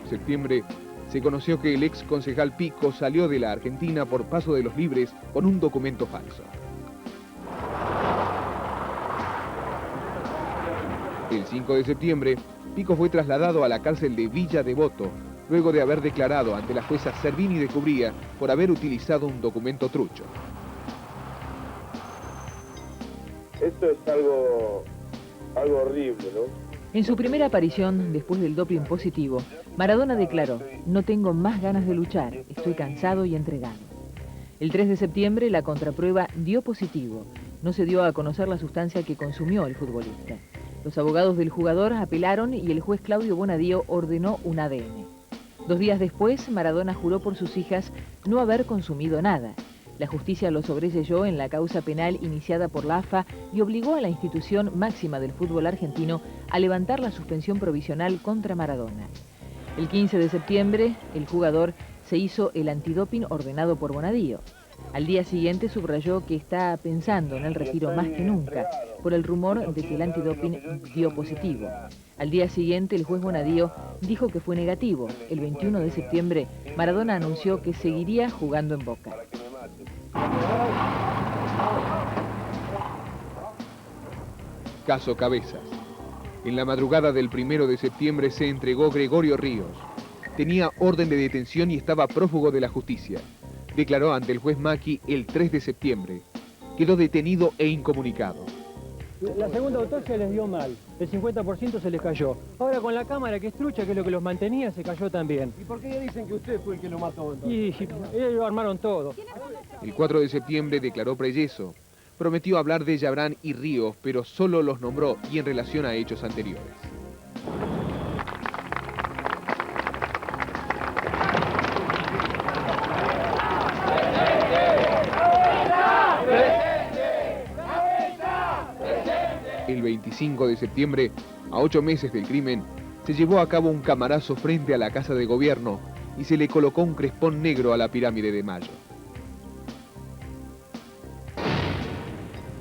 En septiembre se conoció que el ex concejal Pico salió de la Argentina por paso de los libres con un documento falso. El 5 de septiembre, Pico fue trasladado a la cárcel de Villa Devoto, luego de haber declarado ante la jueza Servini de Cubría por haber utilizado un documento trucho. Esto es algo horrible, ¿no? En su primera aparición, después del doping positivo, Maradona declaró: "No tengo más ganas de luchar, estoy cansado y entregado". El 3 de septiembre la contraprueba dio positivo. No se dio a conocer la sustancia que consumió el futbolista. Los abogados del jugador apelaron y el juez Claudio Bonadío ordenó un ADN. 2 días después, Maradona juró por sus hijas no haber consumido nada. La justicia lo sobreseyó en la causa penal iniciada por la AFA y obligó a la institución máxima del fútbol argentino a levantar la suspensión provisional contra Maradona. El 15 de septiembre, el jugador se hizo el antidoping ordenado por Bonadío. Al día siguiente subrayó que está pensando en el retiro más que nunca, por el rumor de que el antidoping dio positivo. Al día siguiente, el juez Bonadío dijo que fue negativo. El 21 de septiembre, Maradona anunció que seguiría jugando en Boca. Caso Cabezas. En la madrugada del 1 de septiembre se entregó Gregorio Ríos. Tenía orden de detención y estaba prófugo de la justicia. Declaró ante el juez Macchi el 3 de septiembre. Quedó detenido e incomunicado. La segunda autopsia les dio mal, el 50% se les cayó. Ahora con la cámara que es trucha, que es lo que los mantenía, se cayó también. ¿Y por qué dicen que usted fue el que lo mató entonces? Y ellos lo armaron todo. El 4 de septiembre declaró Preyeso. Prometió hablar de Yabrán y Ríos, pero solo los nombró y en relación a hechos anteriores. El 25 de septiembre, a 8 meses del crimen, se llevó a cabo un camarazo frente a la Casa de Gobierno y se le colocó un crespón negro a la Pirámide de Mayo.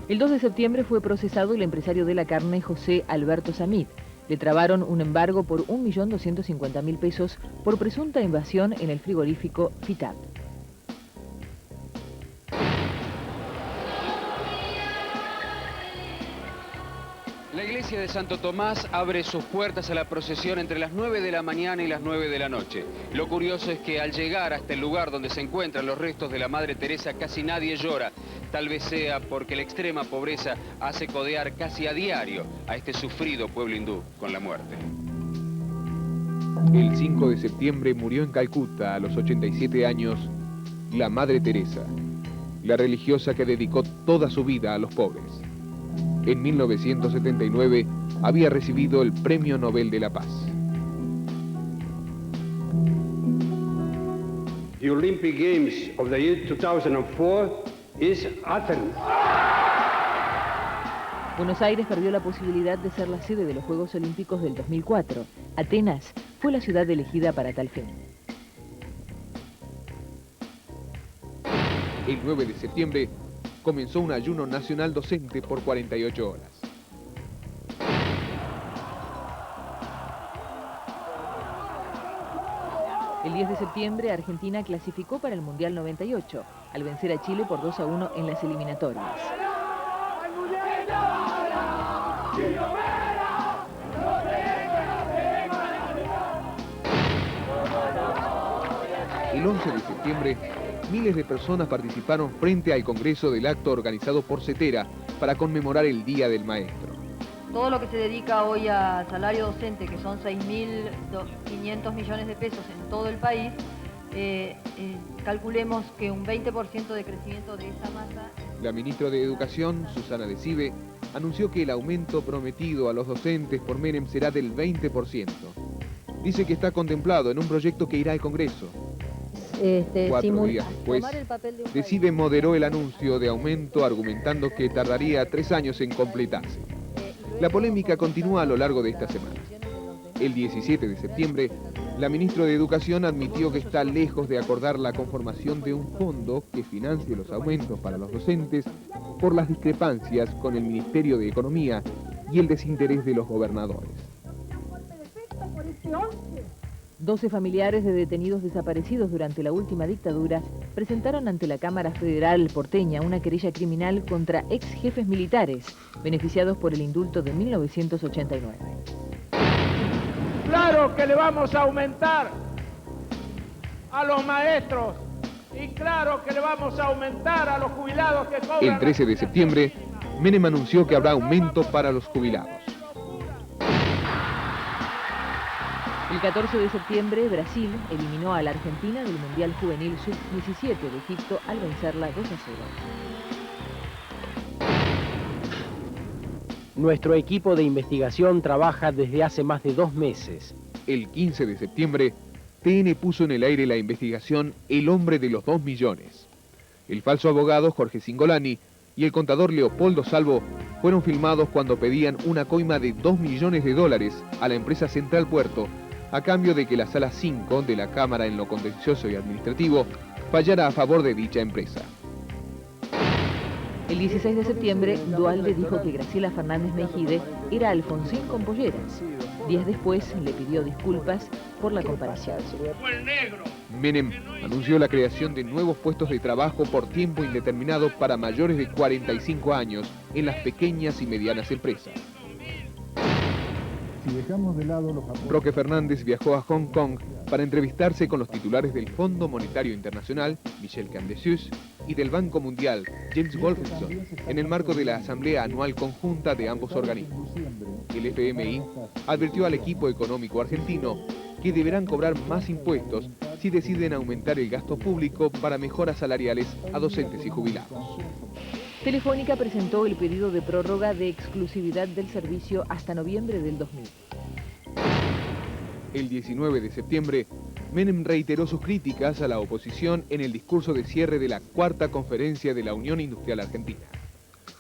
El 2 de septiembre fue procesado el empresario de la carne José Alberto Samit. Le trabaron un embargo por 1.250.000 pesos por presunta invasión en el frigorífico Fitat. La iglesia de Santo Tomás abre sus puertas a la procesión entre las 9 de la mañana y las 9 de la noche. Lo curioso es que al llegar hasta el lugar donde se encuentran los restos de la Madre Teresa casi nadie llora. Tal vez sea porque la extrema pobreza hace codear casi a diario a este sufrido pueblo hindú con la muerte. El 5 de septiembre murió en Calcuta, a los 87 años, la Madre Teresa, la religiosa que dedicó toda su vida a los pobres. En 1979 había recibido el Premio Nobel de la Paz. The Olympic Games of the year 2004 is Athens. Buenos Aires perdió la posibilidad de ser la sede de los Juegos Olímpicos del 2004. Atenas fue la ciudad elegida para tal fin. El 9 de septiembre comenzó un ayuno nacional docente por 48 horas. El 10 de septiembre, Argentina clasificó para el Mundial 98, al vencer a Chile por 2-1 en las eliminatorias. El 11 de septiembre, miles de personas participaron frente al Congreso del acto organizado por CETERA para conmemorar el Día del Maestro. Todo lo que se dedica hoy a salario docente, que son 6.500 millones de pesos en todo el país, calculemos que un 20% de crecimiento de esa masa. La ministra de Educación, Susana Decibe, anunció que el aumento prometido a los docentes por Menem será del 20%. Dice que está contemplado en un proyecto que irá al Congreso. 4 días después, Decibe moderó el anuncio de aumento argumentando que tardaría 3 años en completarse. La polémica continúa a lo largo de esta semana. El 17 de septiembre, la ministra de Educación admitió que está lejos de acordar la conformación de un fondo que financie los aumentos para los docentes por las discrepancias con el Ministerio de Economía y el desinterés de los gobernadores. 12 familiares de detenidos desaparecidos durante la última dictadura presentaron ante la Cámara Federal porteña una querella criminal contra ex jefes militares, beneficiados por el indulto de 1989. Claro que le vamos a aumentar a los maestros y claro que le vamos a aumentar a los jubilados que cobran... El 13 de septiembre, Menem anunció que habrá aumento para los jubilados. El 14 de septiembre, Brasil eliminó a la Argentina del Mundial Juvenil Sub-17 de Egipto al vencerla 2-0. Nuestro equipo de investigación trabaja desde hace más de 2 meses. El 15 de septiembre, TN puso en el aire la investigación El hombre de los 2 millones. El falso abogado Jorge Cingolani y el contador Leopoldo Salvo fueron filmados cuando pedían una coima de $2 millones a la empresa Central Puerto, a cambio de que la Sala 5 de la Cámara en lo contencioso y administrativo fallara a favor de dicha empresa. El 16 de septiembre, Duhalde dijo que Graciela Fernández Meijide era Alfonsín con polleras. Días después le pidió disculpas por la comparación. Menem anunció la creación de nuevos puestos de trabajo por tiempo indeterminado para mayores de 45 años en las pequeñas y medianas empresas. Si dejamos de lado los Roque Fernández viajó a Hong Kong para entrevistarse con los titulares del Fondo Monetario Internacional, Michel Candesus, y del Banco Mundial, James Wolfenson, en el marco de la Asamblea Anual Conjunta de ambos organismos. El FMI advirtió al equipo económico argentino que deberán cobrar más impuestos si deciden aumentar el gasto público para mejoras salariales a docentes y jubilados. Telefónica presentó el pedido de prórroga de exclusividad del servicio hasta noviembre del 2000. El 19 de septiembre, Menem reiteró sus críticas a la oposición en el discurso de cierre de la 4ª conferencia de la Unión Industrial Argentina.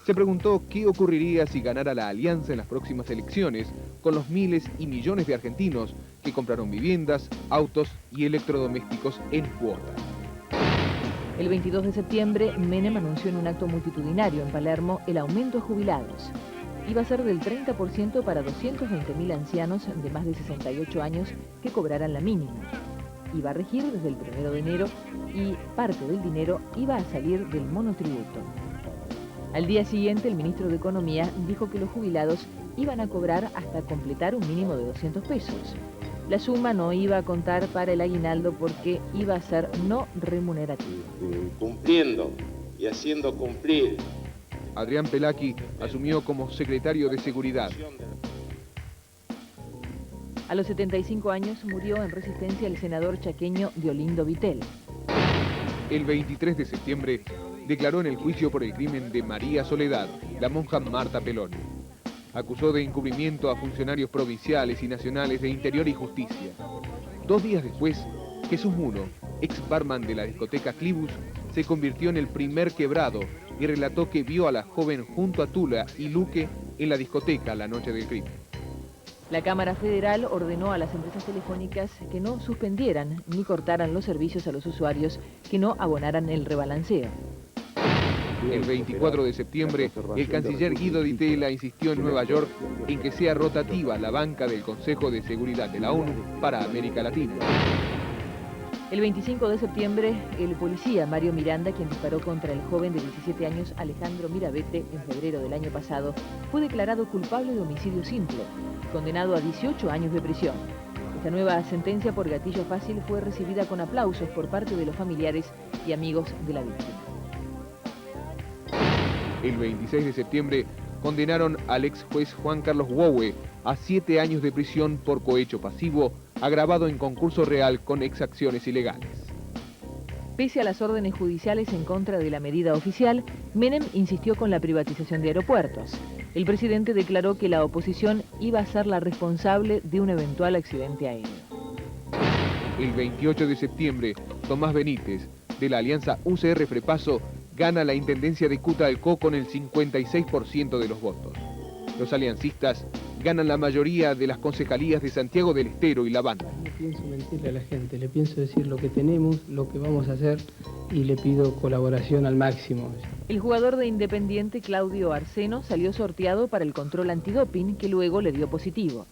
Se preguntó qué ocurriría si ganara la alianza en las próximas elecciones con los miles y millones de argentinos que compraron viviendas, autos y electrodomésticos en cuotas. El 22 de septiembre, Menem anunció en un acto multitudinario en Palermo el aumento a jubilados. Iba a ser del 30% para 220.000 ancianos de más de 68 años que cobraran la mínima. Iba a regir desde el 1 de enero y parte del dinero iba a salir del monotributo. Al día siguiente, el ministro de Economía dijo que los jubilados iban a cobrar hasta completar un mínimo de 200 pesos. La suma no iba a contar para el aguinaldo porque iba a ser no remunerativo. Cumpliendo y haciendo cumplir. Adrián Pelaqui asumió como secretario de Seguridad. A los 75 años murió en resistencia el senador chaqueño Diolindo Vitel. El 23 de septiembre declaró en el juicio por el crimen de María Soledad, la monja Marta Peloni. Acusó de encubrimiento a funcionarios provinciales y nacionales de Interior y Justicia. 2 días después, Jesús Muno, ex barman de la discoteca Clibus, se convirtió en el primer quebrado y relató que vio a la joven junto a Tula y Luque en la discoteca la noche del crimen. La Cámara Federal ordenó a las empresas telefónicas que no suspendieran ni cortaran los servicios a los usuarios que no abonaran el rebalanceo. El 24 de septiembre, el canciller Guido Di Tella insistió en Nueva York en que sea rotativa la banca del Consejo de Seguridad de la ONU para América Latina. El 25 de septiembre, el policía Mario Miranda, quien disparó contra el joven de 17 años Alejandro Mirabete en febrero del año pasado, fue declarado culpable de homicidio simple, condenado a 18 años de prisión. Esta nueva sentencia por gatillo fácil fue recibida con aplausos por parte de los familiares y amigos de la víctima. El 26 de septiembre condenaron al ex juez Juan Carlos Wowe a 7 años de prisión por cohecho pasivo agravado en concurso real con exacciones ilegales. Pese a las órdenes judiciales en contra de la medida oficial, Menem insistió con la privatización de aeropuertos. El presidente declaró que la oposición iba a ser la responsable de un eventual accidente aéreo. El 28 de septiembre, Tomás Benítez, de la alianza UCR-Frepaso, gana la intendencia de Cutralcó con el 56% de los votos. Los aliancistas ganan la mayoría de las concejalías de Santiago del Estero y La Banda. No pienso mentirle a la gente, le pienso decir lo que tenemos, lo que vamos a hacer y le pido colaboración al máximo. El jugador de Independiente, Claudio Arseno, salió sorteado para el control antidoping, que luego le dio positivo.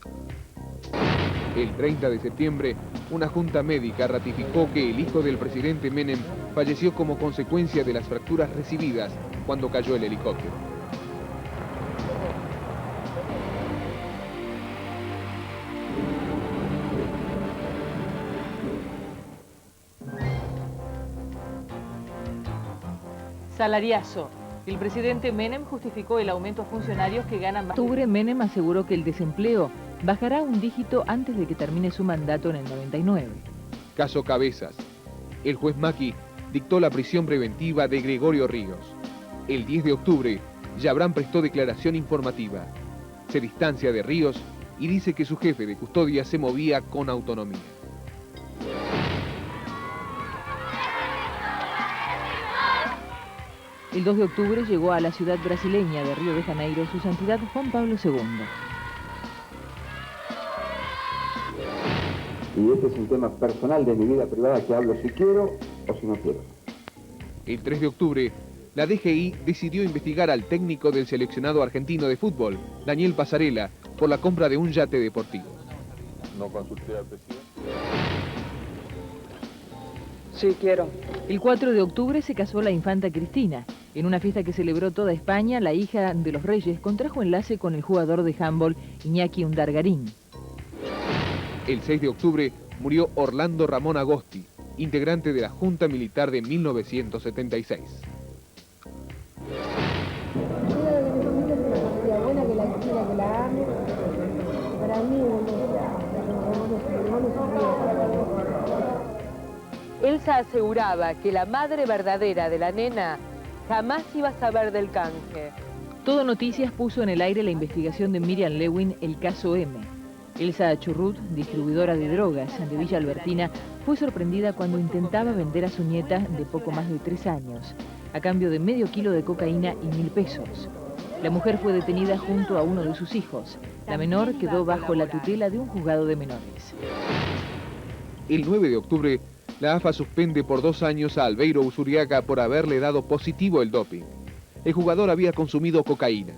El 30 de septiembre, una junta médica ratificó que el hijo del presidente Menem falleció como consecuencia de las fracturas recibidas cuando cayó el helicóptero. Salariazo. El presidente Menem justificó el aumento a funcionarios que ganan más. En octubre, Menem aseguró que el desempleo bajará un dígito antes de que termine su mandato en el 99. Caso Cabezas. El juez Macchi dictó la prisión preventiva de Gregorio Ríos. El 10 de octubre, Yabrán prestó declaración informativa. Se distancia de Ríos y dice que su jefe de custodia se movía con autonomía. El 2 de octubre llegó a la ciudad brasileña de Río de Janeiro su santidad Juan Pablo II. Y este es un tema personal de mi vida privada que hablo si quiero o si no quiero. El 3 de octubre, la DGI decidió investigar al técnico del seleccionado argentino de fútbol, Daniel Pasarela, por la compra de un yate deportivo. No consulté al presidente. Sí, quiero. El 4 de octubre se casó la infanta Cristina. En una fiesta que celebró toda España, la hija de los reyes contrajo enlace con el jugador de handball Iñaki Undargarín. El 6 de octubre murió Orlando Ramón Agosti, integrante de la Junta Militar de 1976. Elsa aseguraba que la madre verdadera de la nena jamás iba a saber del canje. Todo Noticias puso en el aire la investigación de Miriam Lewin, el caso M. Elsa Churrut, distribuidora de drogas de Villa Albertina, fue sorprendida cuando intentaba vender a su nieta de poco más de 3 años, a cambio de medio kilo de cocaína y 1.000 pesos. La mujer fue detenida junto a uno de sus hijos. La menor quedó bajo la tutela de un juzgado de menores. El 9 de octubre, la AFA suspende por 2 años a Albeiro Usuriaga por haberle dado positivo el doping. El jugador había consumido cocaína.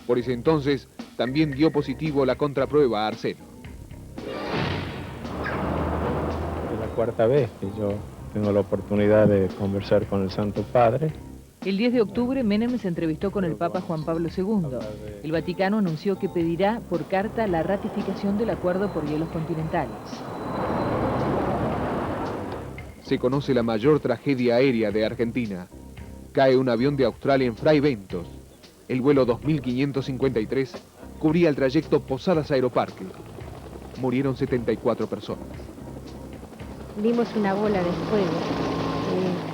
Por ese entonces, también dio positivo la contraprueba a Arseno. Es la 4ª vez que yo tengo la oportunidad de conversar con el Santo Padre. El 10 de octubre, Menem se entrevistó con el Papa Juan Pablo II. El Vaticano anunció que pedirá por carta la ratificación del acuerdo por hielos continentales. Se conoce la mayor tragedia aérea de Argentina. Cae un avión de Australia en Fray Bentos. El vuelo 2553 cubría el trayecto Posadas-Aeroparque. Murieron 74 personas. Vimos una bola de fuego.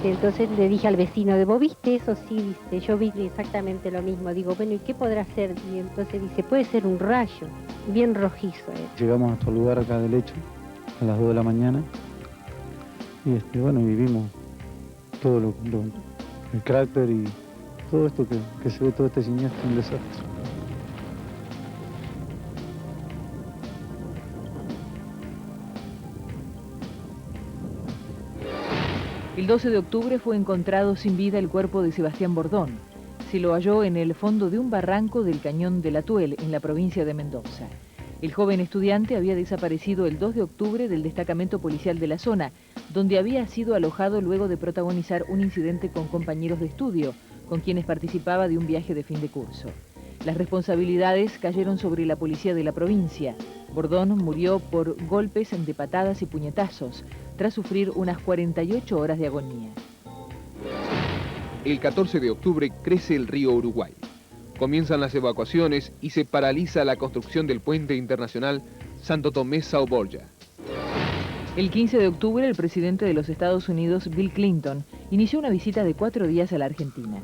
Entonces le dije al vecino, ¿vos viste eso? Sí, dice, yo vi exactamente lo mismo. Digo, bueno, ¿y qué podrá ser? Y entonces dice, puede ser un rayo, bien rojizo. Llegamos a nuestro lugar acá del hecho, a las 2 de la mañana. Y bueno, vivimos todo el cráter y todo esto que se ve, todo este siniestro, un desastre. El 12 de octubre fue encontrado sin vida el cuerpo de Sebastián Bordón. Se lo halló en el fondo de un barranco del Cañón del Atuel, en la provincia de Mendoza. El joven estudiante había desaparecido el 2 de octubre del destacamento policial de la zona, donde había sido alojado luego de protagonizar un incidente con compañeros de estudio, con quienes participaba de un viaje de fin de curso. Las responsabilidades cayeron sobre la policía de la provincia. Bordón murió por golpes de patadas y puñetazos, tras sufrir unas 48 horas de agonía. El 14 de octubre crece el río Uruguay. Comienzan las evacuaciones y se paraliza la construcción del puente internacional Santo Tomé-Sao Borja. El 15 de octubre, el presidente de los Estados Unidos, Bill Clinton, inició una visita de 4 días a la Argentina.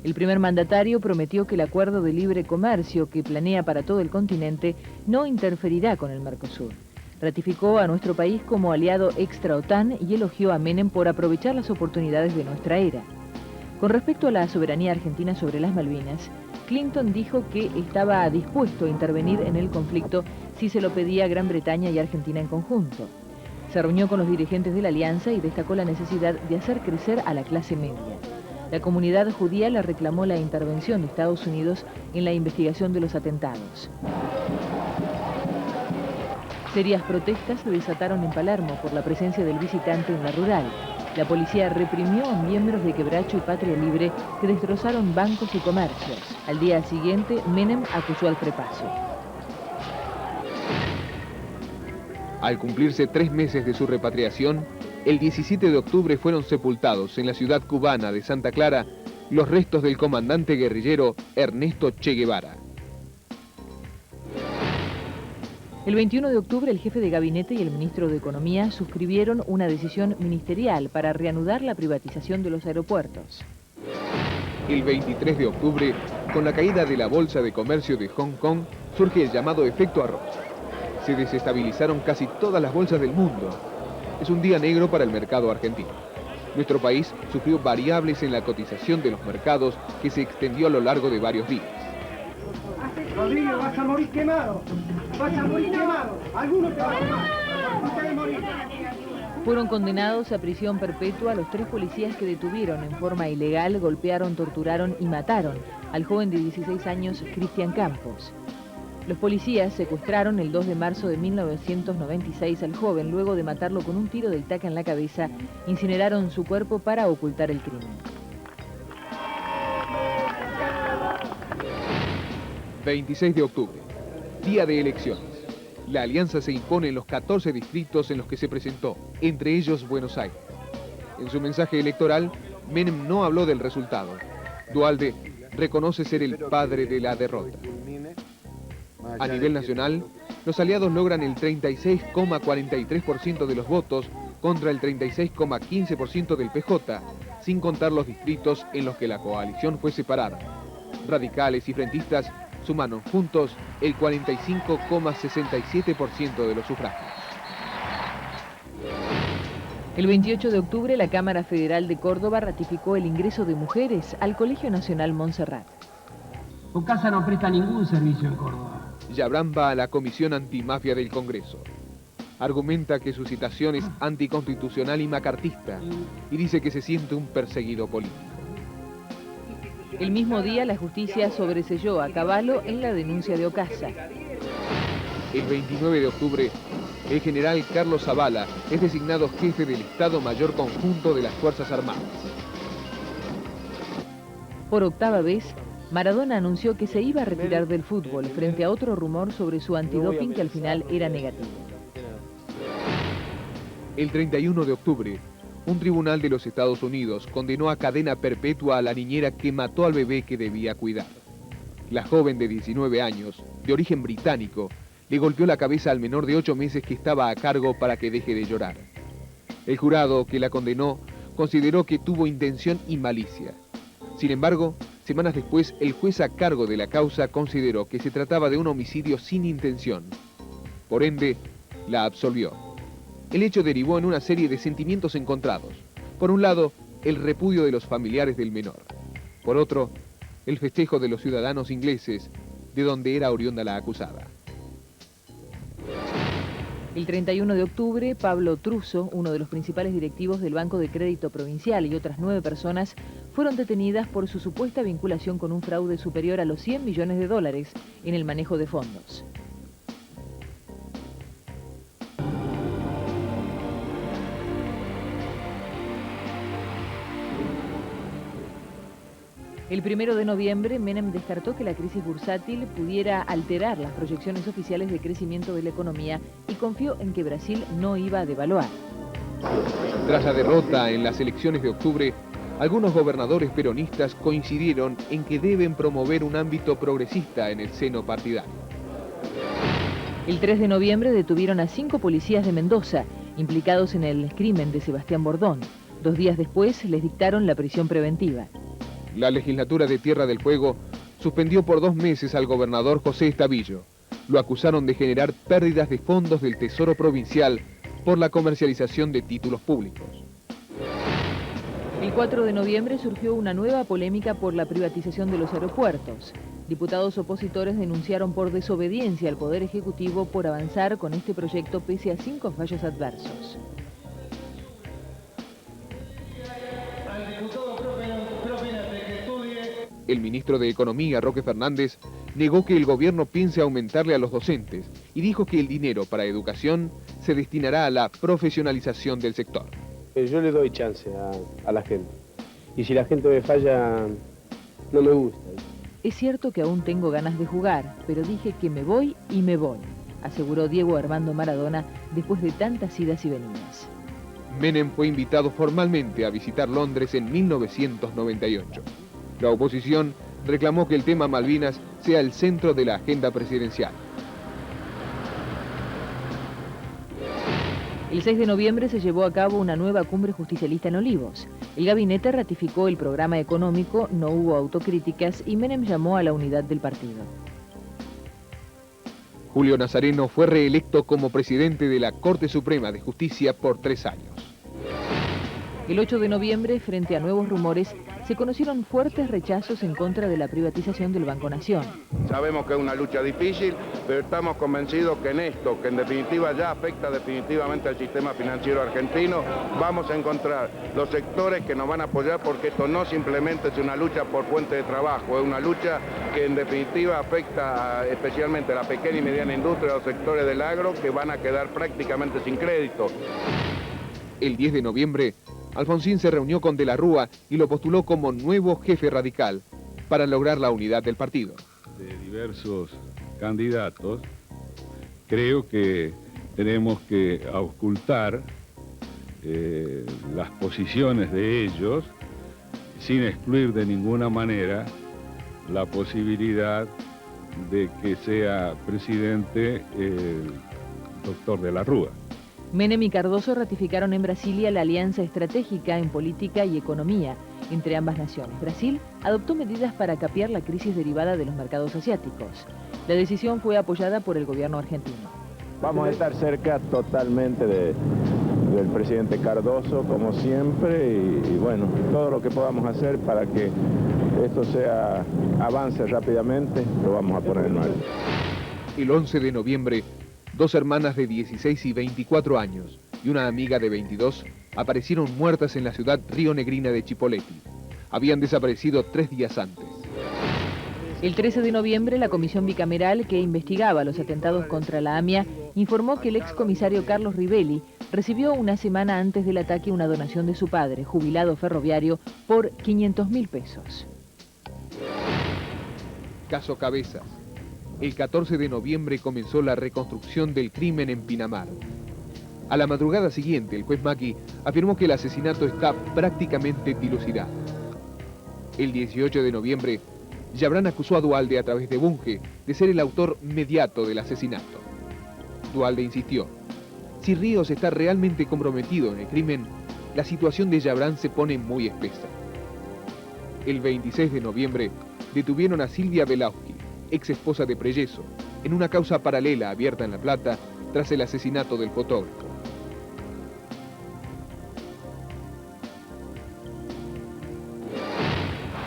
El primer mandatario prometió que el acuerdo de libre comercio que planea para todo el continente no interferirá con el Mercosur. Ratificó a nuestro país como aliado extra-OTAN y elogió a Menem por aprovechar las oportunidades de nuestra era. Con respecto a la soberanía argentina sobre las Malvinas, Clinton dijo que estaba dispuesto a intervenir en el conflicto si se lo pedía Gran Bretaña y Argentina en conjunto. Se reunió con los dirigentes de la alianza y destacó la necesidad de hacer crecer a la clase media. La comunidad judía le reclamó la intervención de Estados Unidos en la investigación de los atentados. Serias protestas se desataron en Palermo por la presencia del visitante en la rural. La policía reprimió a miembros de Quebracho y Patria Libre que destrozaron bancos y comercios. Al día siguiente, Menem acusó al frepaso. Al cumplirse 3 meses de su repatriación, el 17 de octubre fueron sepultados en la ciudad cubana de Santa Clara los restos del comandante guerrillero Ernesto Che Guevara. El 21 de octubre, el jefe de gabinete y el ministro de Economía suscribieron una decisión ministerial para reanudar la privatización de los aeropuertos. El 23 de octubre, con la caída de la Bolsa de Comercio de Hong Kong, surge el llamado efecto arroz. Se desestabilizaron casi todas las bolsas del mundo. Es un día negro para el mercado argentino. Nuestro país sufrió variables en la cotización de los mercados que se extendió a lo largo de varios días. Rodrigo, vas a morir quemado. Vas a morir quemado. Alguno te va a quemar. No te vas a morir. Fueron condenados a prisión perpetua los 3 policías que detuvieron en forma ilegal, golpearon, torturaron y mataron al joven de 16 años Cristian Campos. Los policías secuestraron el 2 de marzo de 1996 al joven, luego de matarlo con un tiro de estaca en la cabeza, incineraron su cuerpo para ocultar el crimen. 26 de octubre, día de elecciones. La alianza se impone en los 14 distritos en los que se presentó, entre ellos Buenos Aires. En su mensaje electoral, Menem no habló del resultado. Duhalde reconoce ser el padre de la derrota. A nivel nacional, los aliados logran el 36,43% de los votos contra el 36,15% del PJ, sin contar los distritos en los que la coalición fue separada. Radicales y frentistas sumaron juntos el 45,67% de los sufragios. El 28 de octubre, la Cámara Federal de Córdoba ratificó el ingreso de mujeres al Colegio Nacional Montserrat. Tu casa no presta ningún servicio en Córdoba. Yabrán va a la Comisión Antimafia del Congreso. Argumenta que su citación es anticonstitucional y macartista y dice que se siente un perseguido político. El mismo día, la justicia sobreseyó a Cavallo en la denuncia de Ocasa. El 29 de octubre, el general Carlos Zavala es designado jefe del Estado Mayor Conjunto de las Fuerzas Armadas. Por 8ª vez, Maradona anunció que se iba a retirar del fútbol frente a otro rumor sobre su antidoping que al final era negativo. El 31 de octubre, un tribunal de los Estados Unidos condenó a cadena perpetua a la niñera que mató al bebé que debía cuidar. La joven de 19 años, de origen británico, le golpeó la cabeza al menor de 8 meses que estaba a cargo para que deje de llorar. El jurado que la condenó consideró que tuvo intención y malicia. Sin embargo, semanas después, el juez a cargo de la causa consideró que se trataba de un homicidio sin intención. Por ende, la absolvió. El hecho derivó en una serie de sentimientos encontrados. Por un lado, el repudio de los familiares del menor. Por otro, el festejo de los ciudadanos ingleses, de donde era oriunda la acusada. El 31 de octubre, Pablo Truso, uno de los principales directivos del Banco de Crédito Provincial, y otras 9 personas fueron detenidas por su supuesta vinculación con un fraude superior a los $100 millones en el manejo de fondos. El 1 de noviembre, Menem descartó que la crisis bursátil pudiera alterar las proyecciones oficiales de crecimiento de la economía y confió en que Brasil no iba a devaluar. Tras la derrota en las elecciones de octubre, algunos gobernadores peronistas coincidieron en que deben promover un ámbito progresista en el seno partidario. El 3 de noviembre detuvieron a 5 policías de Mendoza implicados en el crimen de Sebastián Bordón. 2 días después les dictaron la prisión preventiva. La legislatura de Tierra del Fuego suspendió por 2 meses al gobernador José Estavillo. Lo acusaron de generar pérdidas de fondos del Tesoro Provincial por la comercialización de títulos públicos. El 4 de noviembre surgió una nueva polémica por la privatización de los aeropuertos. Diputados opositores denunciaron por desobediencia al Poder Ejecutivo por avanzar con este proyecto pese a 5 fallos adversos. El ministro de Economía, Roque Fernández, negó que el gobierno piense aumentarle a los docentes y dijo que el dinero para educación se destinará a la profesionalización del sector. Yo le doy chance a la gente. Y si la gente me falla, no me gusta. Es cierto que aún tengo ganas de jugar, pero dije que me voy y me voy, aseguró Diego Armando Maradona después de tantas idas y venidas. Menem fue invitado formalmente a visitar Londres en 1998. La oposición reclamó que el tema Malvinas sea el centro de la agenda presidencial. El 6 de noviembre se llevó a cabo una nueva cumbre justicialista en Olivos. El gabinete ratificó el programa económico, no hubo autocríticas y Menem llamó a la unidad del partido. Julio Nazareno fue reelecto como presidente de la Corte Suprema de Justicia por 3 años. El 8 de noviembre, frente a nuevos rumores, se conocieron fuertes rechazos en contra de la privatización del Banco Nación. Sabemos que es una lucha difícil, pero estamos convencidos que en esto, que en definitiva ya afecta definitivamente al sistema financiero argentino, vamos a encontrar los sectores que nos van a apoyar, porque esto no simplemente es una lucha por fuente de trabajo, es una lucha que en definitiva afecta especialmente a la pequeña y mediana industria, a los sectores del agro, que van a quedar prácticamente sin crédito. El 10 de noviembre, Alfonsín se reunió con De la Rúa y lo postuló como nuevo jefe radical para lograr la unidad del partido. De diversos candidatos, creo que tenemos que auscultar las posiciones de ellos sin excluir de ninguna manera la posibilidad de que sea presidente el doctor De la Rúa. Menem y Cardoso ratificaron en Brasilia la alianza estratégica en política y economía entre ambas naciones. Brasil adoptó medidas para capear la crisis derivada de los mercados asiáticos. La decisión fue apoyada por el gobierno argentino. Vamos a estar cerca totalmente del presidente Cardoso, como siempre, y bueno, todo lo que podamos hacer para que esto avance rápidamente, lo vamos a poner en marcha. El 11 de noviembre, 2 hermanas de 16 y 24 años y una amiga de 22 aparecieron muertas en la ciudad rionegrina de Chipoleti. Habían desaparecido 3 días antes. El 13 de noviembre, la comisión bicameral que investigaba los atentados contra la AMIA informó que el excomisario Carlos Rivelli recibió una semana antes del ataque una donación de su padre, jubilado ferroviario, por 500.000 pesos. Caso Cabezas. El 14 de noviembre comenzó la reconstrucción del crimen en Pinamar. A la madrugada siguiente, el juez Macchi afirmó que el asesinato está prácticamente dilucidado. El 18 de noviembre, Yabrán acusó a Duhalde a través de Bunge de ser el autor mediato del asesinato. Duhalde insistió: si Ríos está realmente comprometido en el crimen, la situación de Yabrán se pone muy espesa. El 26 de noviembre, detuvieron a Silvia Belauski, ex esposa de Preyeso, en una causa paralela abierta en La Plata tras el asesinato del fotógrafo.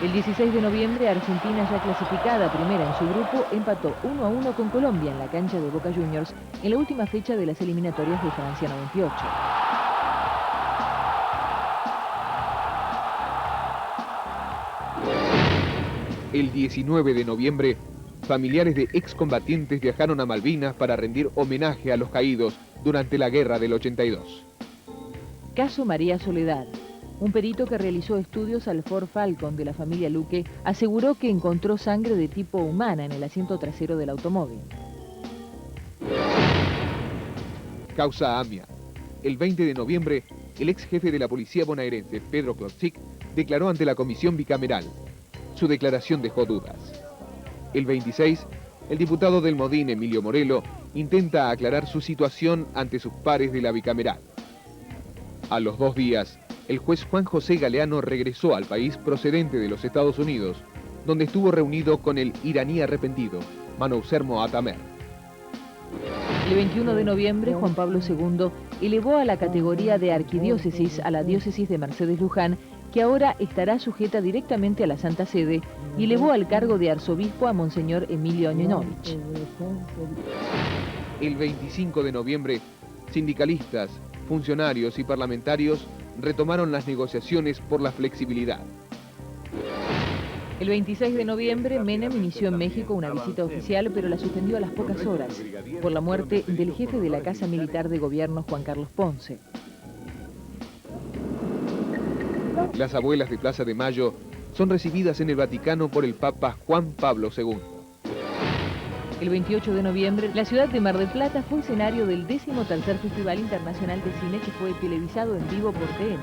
El 16 de noviembre, Argentina, ya clasificada primera en su grupo, empató 1-1 con Colombia en la cancha de Boca Juniors en la última fecha de las eliminatorias de Francia 98. El 19 de noviembre, familiares de excombatientes viajaron a Malvinas para rendir homenaje a los caídos durante la guerra del 82. Caso María Soledad. Un perito que realizó estudios al Ford Falcon de la familia Luque aseguró que encontró sangre de tipo humana en el asiento trasero del automóvil. Causa AMIA. El 20 de noviembre, el ex jefe de la policía bonaerense, Pedro Klotzik, declaró ante la comisión bicameral. Su declaración dejó dudas. El 26, el diputado del Modín, Emilio Morelo, intenta aclarar su situación ante sus pares de la bicameral. A los 2 días, el juez Juan José Galeano regresó al país procedente de los Estados Unidos, donde estuvo reunido con el iraní arrepentido, Manouchehr Mohammad. El 21 de noviembre, Juan Pablo II elevó a la categoría de arquidiócesis a la diócesis de Mercedes Luján, que ahora estará sujeta directamente a la Santa Sede, y elevó al cargo de arzobispo a Monseñor Emilio Oñenovich. El 25 de noviembre, sindicalistas, funcionarios y parlamentarios retomaron las negociaciones por la flexibilidad. El 26 de noviembre, Menem inició en México una visita oficial, pero la suspendió a las pocas horas, por la muerte del jefe de la Casa Militar de Gobierno, Juan Carlos Ponce. Las abuelas de Plaza de Mayo son recibidas en el Vaticano por el Papa Juan Pablo II. El 28 de noviembre, la ciudad de Mar del Plata fue escenario del 13º Festival Internacional de Cine, que fue televisado en vivo por TN.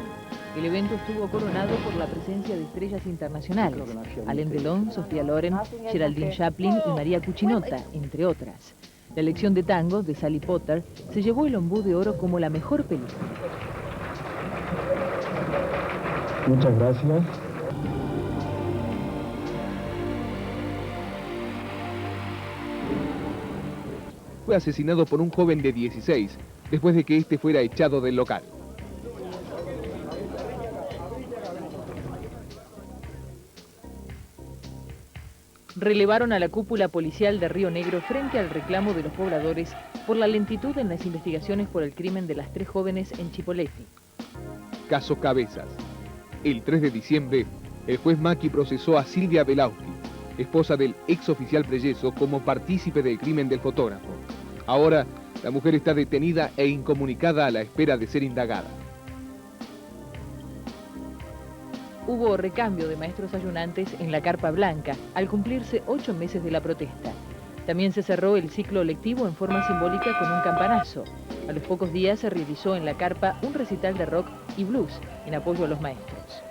El evento estuvo coronado por la presencia de estrellas internacionales: Alain Delon, Sofía Loren, Geraldine Chaplin y María Cuchinota, entre otras. La elección de tango de Sally Potter se llevó el Ombú de Oro como la mejor película. Muchas gracias. Fue asesinado por un joven de 16, después de que éste fuera echado del local. Relevaron a la cúpula policial de Río Negro frente al reclamo de los pobladores por la lentitud en las investigaciones por el crimen de las 3 jóvenes en Chipoleti. Caso Cabezas. El 3 de diciembre, el juez Macchi procesó a Silvia Belauski, esposa del ex oficial Preyeso, como partícipe del crimen del fotógrafo. Ahora, la mujer está detenida e incomunicada a la espera de ser indagada. Hubo recambio de maestros ayunantes en la Carpa Blanca, al cumplirse 8 meses de la protesta. También se cerró el ciclo lectivo en forma simbólica con un campanazo. A los pocos días se realizó en la Carpa un recital de rock y blues en apoyo a los maestros.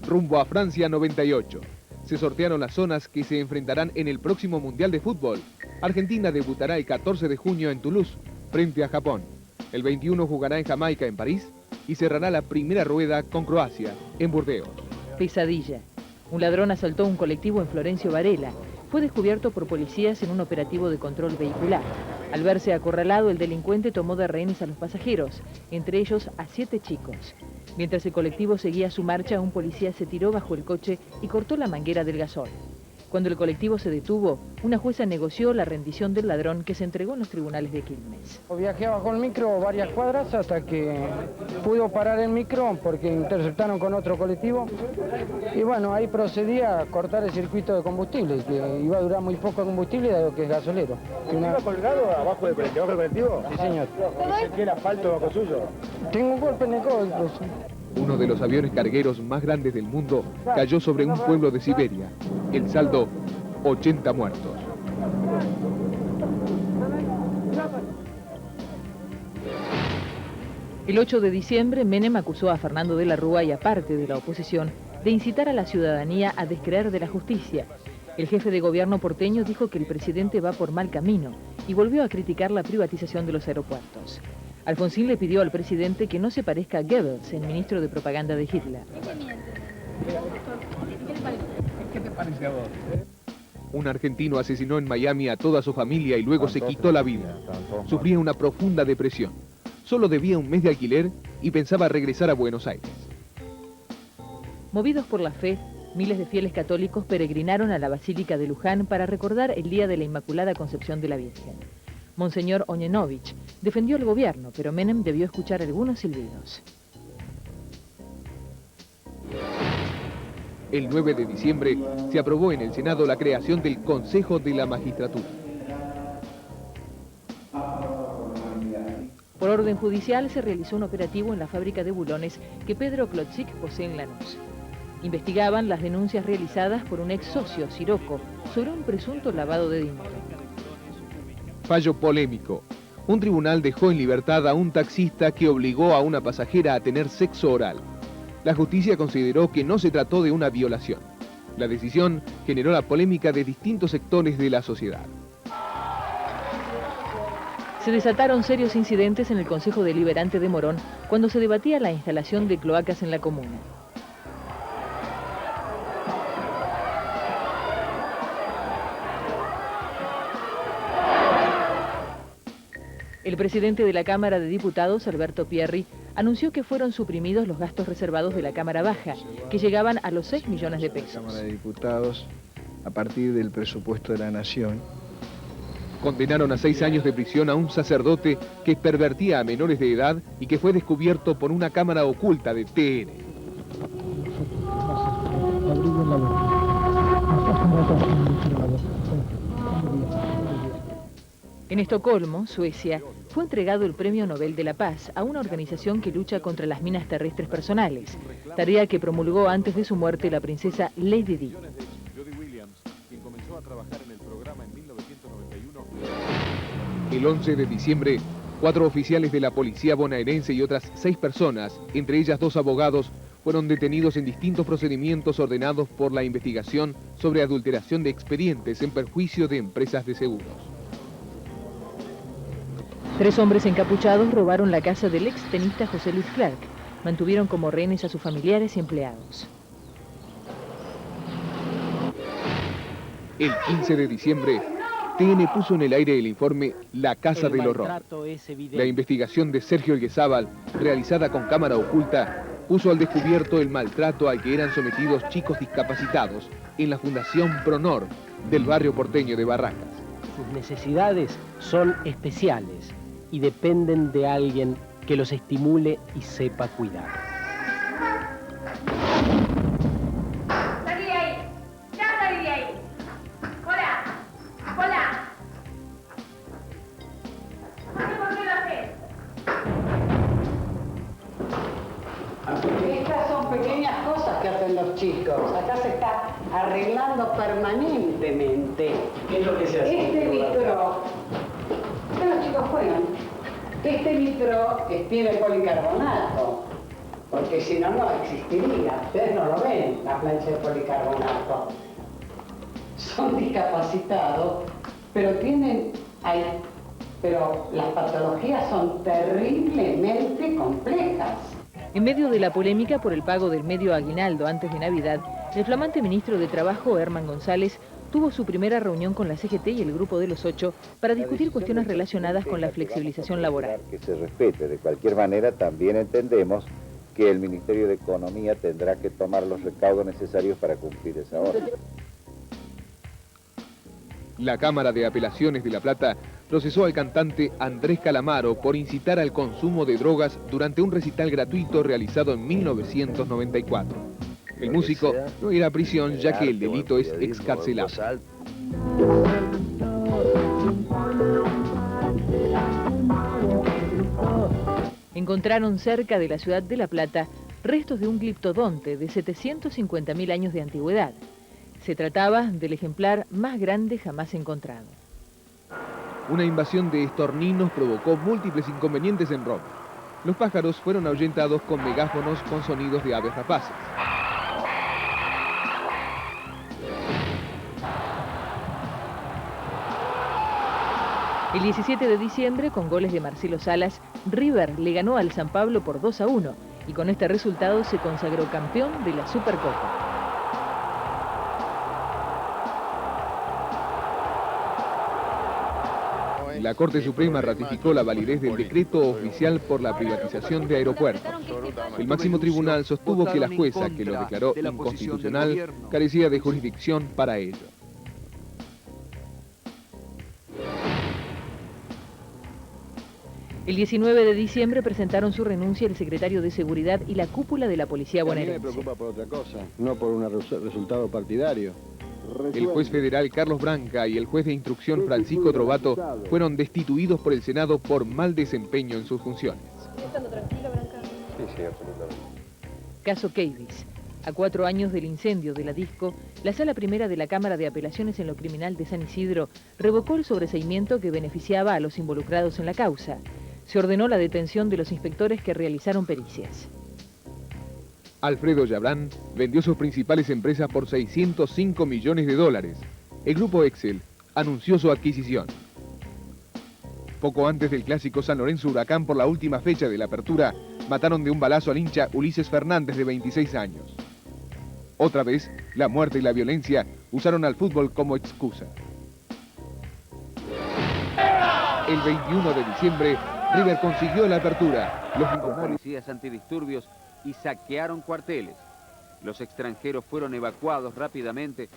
Rumbo a Francia 98. Se sortearon las zonas que se enfrentarán en el próximo Mundial de Fútbol. Argentina debutará el 14 de junio en Toulouse, frente a Japón. El 21 jugará en Jamaica, en París, y cerrará la primera rueda con Croacia, en Burdeos. Pesadilla. Un ladrón asaltó un colectivo en Florencio Varela. Fue descubierto por policías en un operativo de control vehicular. Al verse acorralado, el delincuente tomó de rehenes a los pasajeros, entre ellos a 7 chicos. Mientras el colectivo seguía su marcha, un policía se tiró bajo el coche y cortó la manguera del gasol. Cuando el colectivo se detuvo, una jueza negoció la rendición del ladrón, que se entregó en los tribunales de Quilmes. Viajé bajo el micro varias cuadras hasta que pudo parar el micro porque interceptaron con otro colectivo. Y bueno, ahí procedí a cortar el circuito de combustible, que iba a durar muy poco combustible dado que es gasolero. ¿Iba colgado abajo del colectivo? Sí, señor. ¿Sentí el asfalto bajo suyo? Tengo un golpe en el codo incluso. Uno de los aviones cargueros más grandes del mundo cayó sobre un pueblo de Siberia. El saldo, 80 muertos. El 8 de diciembre, Menem acusó a Fernando de la Rúa y a parte de la oposición de incitar a la ciudadanía a descreer de la justicia. El jefe de gobierno porteño dijo que el presidente va por mal camino y volvió a criticar la privatización de los aeropuertos. Alfonsín le pidió al presidente que no se parezca a Goebbels, el ministro de propaganda de Hitler. ¿Qué te parece a vos? Un argentino asesinó en Miami a toda su familia y luego se quitó la vida. Sufría una profunda depresión. Solo debía un mes de alquiler y pensaba regresar a Buenos Aires. Movidos por la fe, miles de fieles católicos peregrinaron a la Basílica de Luján para recordar el día de la Inmaculada Concepción de la Virgen. Monseñor Oñenovich defendió el gobierno, pero Menem debió escuchar algunos silbidos. El 9 de diciembre se aprobó en el Senado la creación del Consejo de la Magistratura. Por orden judicial se realizó un operativo en la fábrica de bulones que Pedro Klotzik posee en Lanús. Investigaban las denuncias realizadas por un ex socio, Siroco, sobre un presunto lavado de dinero. Fallo polémico. Un tribunal dejó en libertad a un taxista que obligó a una pasajera a tener sexo oral. La justicia consideró que no se trató de una violación. La decisión generó la polémica de distintos sectores de la sociedad. Se desataron serios incidentes en el Consejo Deliberante de Morón cuando se debatía la instalación de cloacas en la comuna. El presidente de la Cámara de Diputados, Alberto Pierri, anunció que fueron suprimidos los gastos reservados de la Cámara Baja, que llegaban a los 6 millones de pesos. La Cámara de Diputados, a partir del presupuesto de la Nación. Condenaron a 6 años de prisión a un sacerdote que pervertía a menores de edad y que fue descubierto por una cámara oculta de TN. En Estocolmo, Suecia, fue entregado el Premio Nobel de la Paz a una organización que lucha contra las minas terrestres personales, tarea que promulgó antes de su muerte la princesa Lady Di. El 11 de diciembre, 4 oficiales de la policía bonaerense y otras 6 personas, entre ellas 2 abogados, fueron detenidos en distintos procedimientos ordenados por la investigación sobre adulteración de expedientes en perjuicio de empresas de seguros. 3 hombres encapuchados robaron la casa del ex tenista José Luis Clark. Mantuvieron como rehenes a sus familiares y empleados. El 15 de diciembre, TN puso en el aire el informe La Casa del Horror. La investigación de Sergio Elguezábal, realizada con cámara oculta, puso al descubierto el maltrato al que eran sometidos chicos discapacitados en la Fundación Pronor del barrio porteño de Barracas. Sus necesidades son especiales y dependen de alguien que los estimule y sepa cuidar. ¡Salí de ahí! ¡Ya salí de ahí! ¡Hola! ¡Hola! No sé por qué lo haces. Estas son pequeñas cosas que hacen los chicos. Acá se está arreglando permanentemente. ¿Qué es lo que se hace? Este vitro, que los chicos juegan, este vitro tiene policarbonato, porque si no, no existiría. Ustedes no lo ven, la plancha de policarbonato. Son discapacitados, pero pero las patologías son terriblemente complejas. En medio de la polémica por el pago del medio aguinaldo antes de Navidad, el flamante ministro de Trabajo, Herman González, tuvo su primera reunión con la CGT y el Grupo de los 8 para discutir cuestiones relacionadas con la flexibilización laboral. Que se respete. De cualquier manera, también entendemos que el Ministerio de Economía tendrá que tomar los recaudos necesarios para cumplir esa orden. La Cámara de Apelaciones de La Plata procesó al cantante Andrés Calamaro por incitar al consumo de drogas durante un recital gratuito realizado en 1994. El músico no irá a prisión ya que el delito es excarcelado. Encontraron cerca de la ciudad de La Plata restos de un gliptodonte de 750.000 años de antigüedad. Se trataba del ejemplar más grande jamás encontrado. Una invasión de estorninos provocó múltiples inconvenientes en Roma. Los pájaros fueron ahuyentados con megáfonos con sonidos de aves rapaces. El 17 de diciembre, con goles de Marcelo Salas, River le ganó al San Pablo por 2-1 y con este resultado se consagró campeón de la Supercopa. La Corte Suprema ratificó la validez del decreto oficial por la privatización de aeropuertos. El máximo tribunal sostuvo que la jueza que lo declaró inconstitucional carecía de jurisdicción para ello. El 19 de diciembre presentaron su renuncia el secretario de Seguridad y la cúpula de la policía bonaerense. A mí me preocupa por otra cosa, no por un resultado partidario. El juez federal Carlos Branca y el juez de instrucción Francisco Trovato fueron destituidos por el Senado por mal desempeño en sus funciones. ¿Estando tranquilo, Branca? Sí, absolutamente. Caso Keivis. A 4 años del incendio de la disco, la Sala Primera de la Cámara de Apelaciones en lo Criminal de San Isidro revocó el sobreseimiento que beneficiaba a los involucrados en la causa. Se ordenó la detención de los inspectores que realizaron pericias. Alfredo Yabrán vendió sus principales empresas por $605 millones. El grupo Excel anunció su adquisición. Poco antes del clásico San Lorenzo Huracán por la última fecha de la apertura, mataron de un balazo al hincha Ulises Fernández de 26 años. Otra vez, la muerte y la violencia usaron al fútbol como excusa. El 21 de diciembre, River consiguió la apertura. Los policías antidisturbios y saquearon cuarteles. Los extranjeros fueron evacuados rápidamente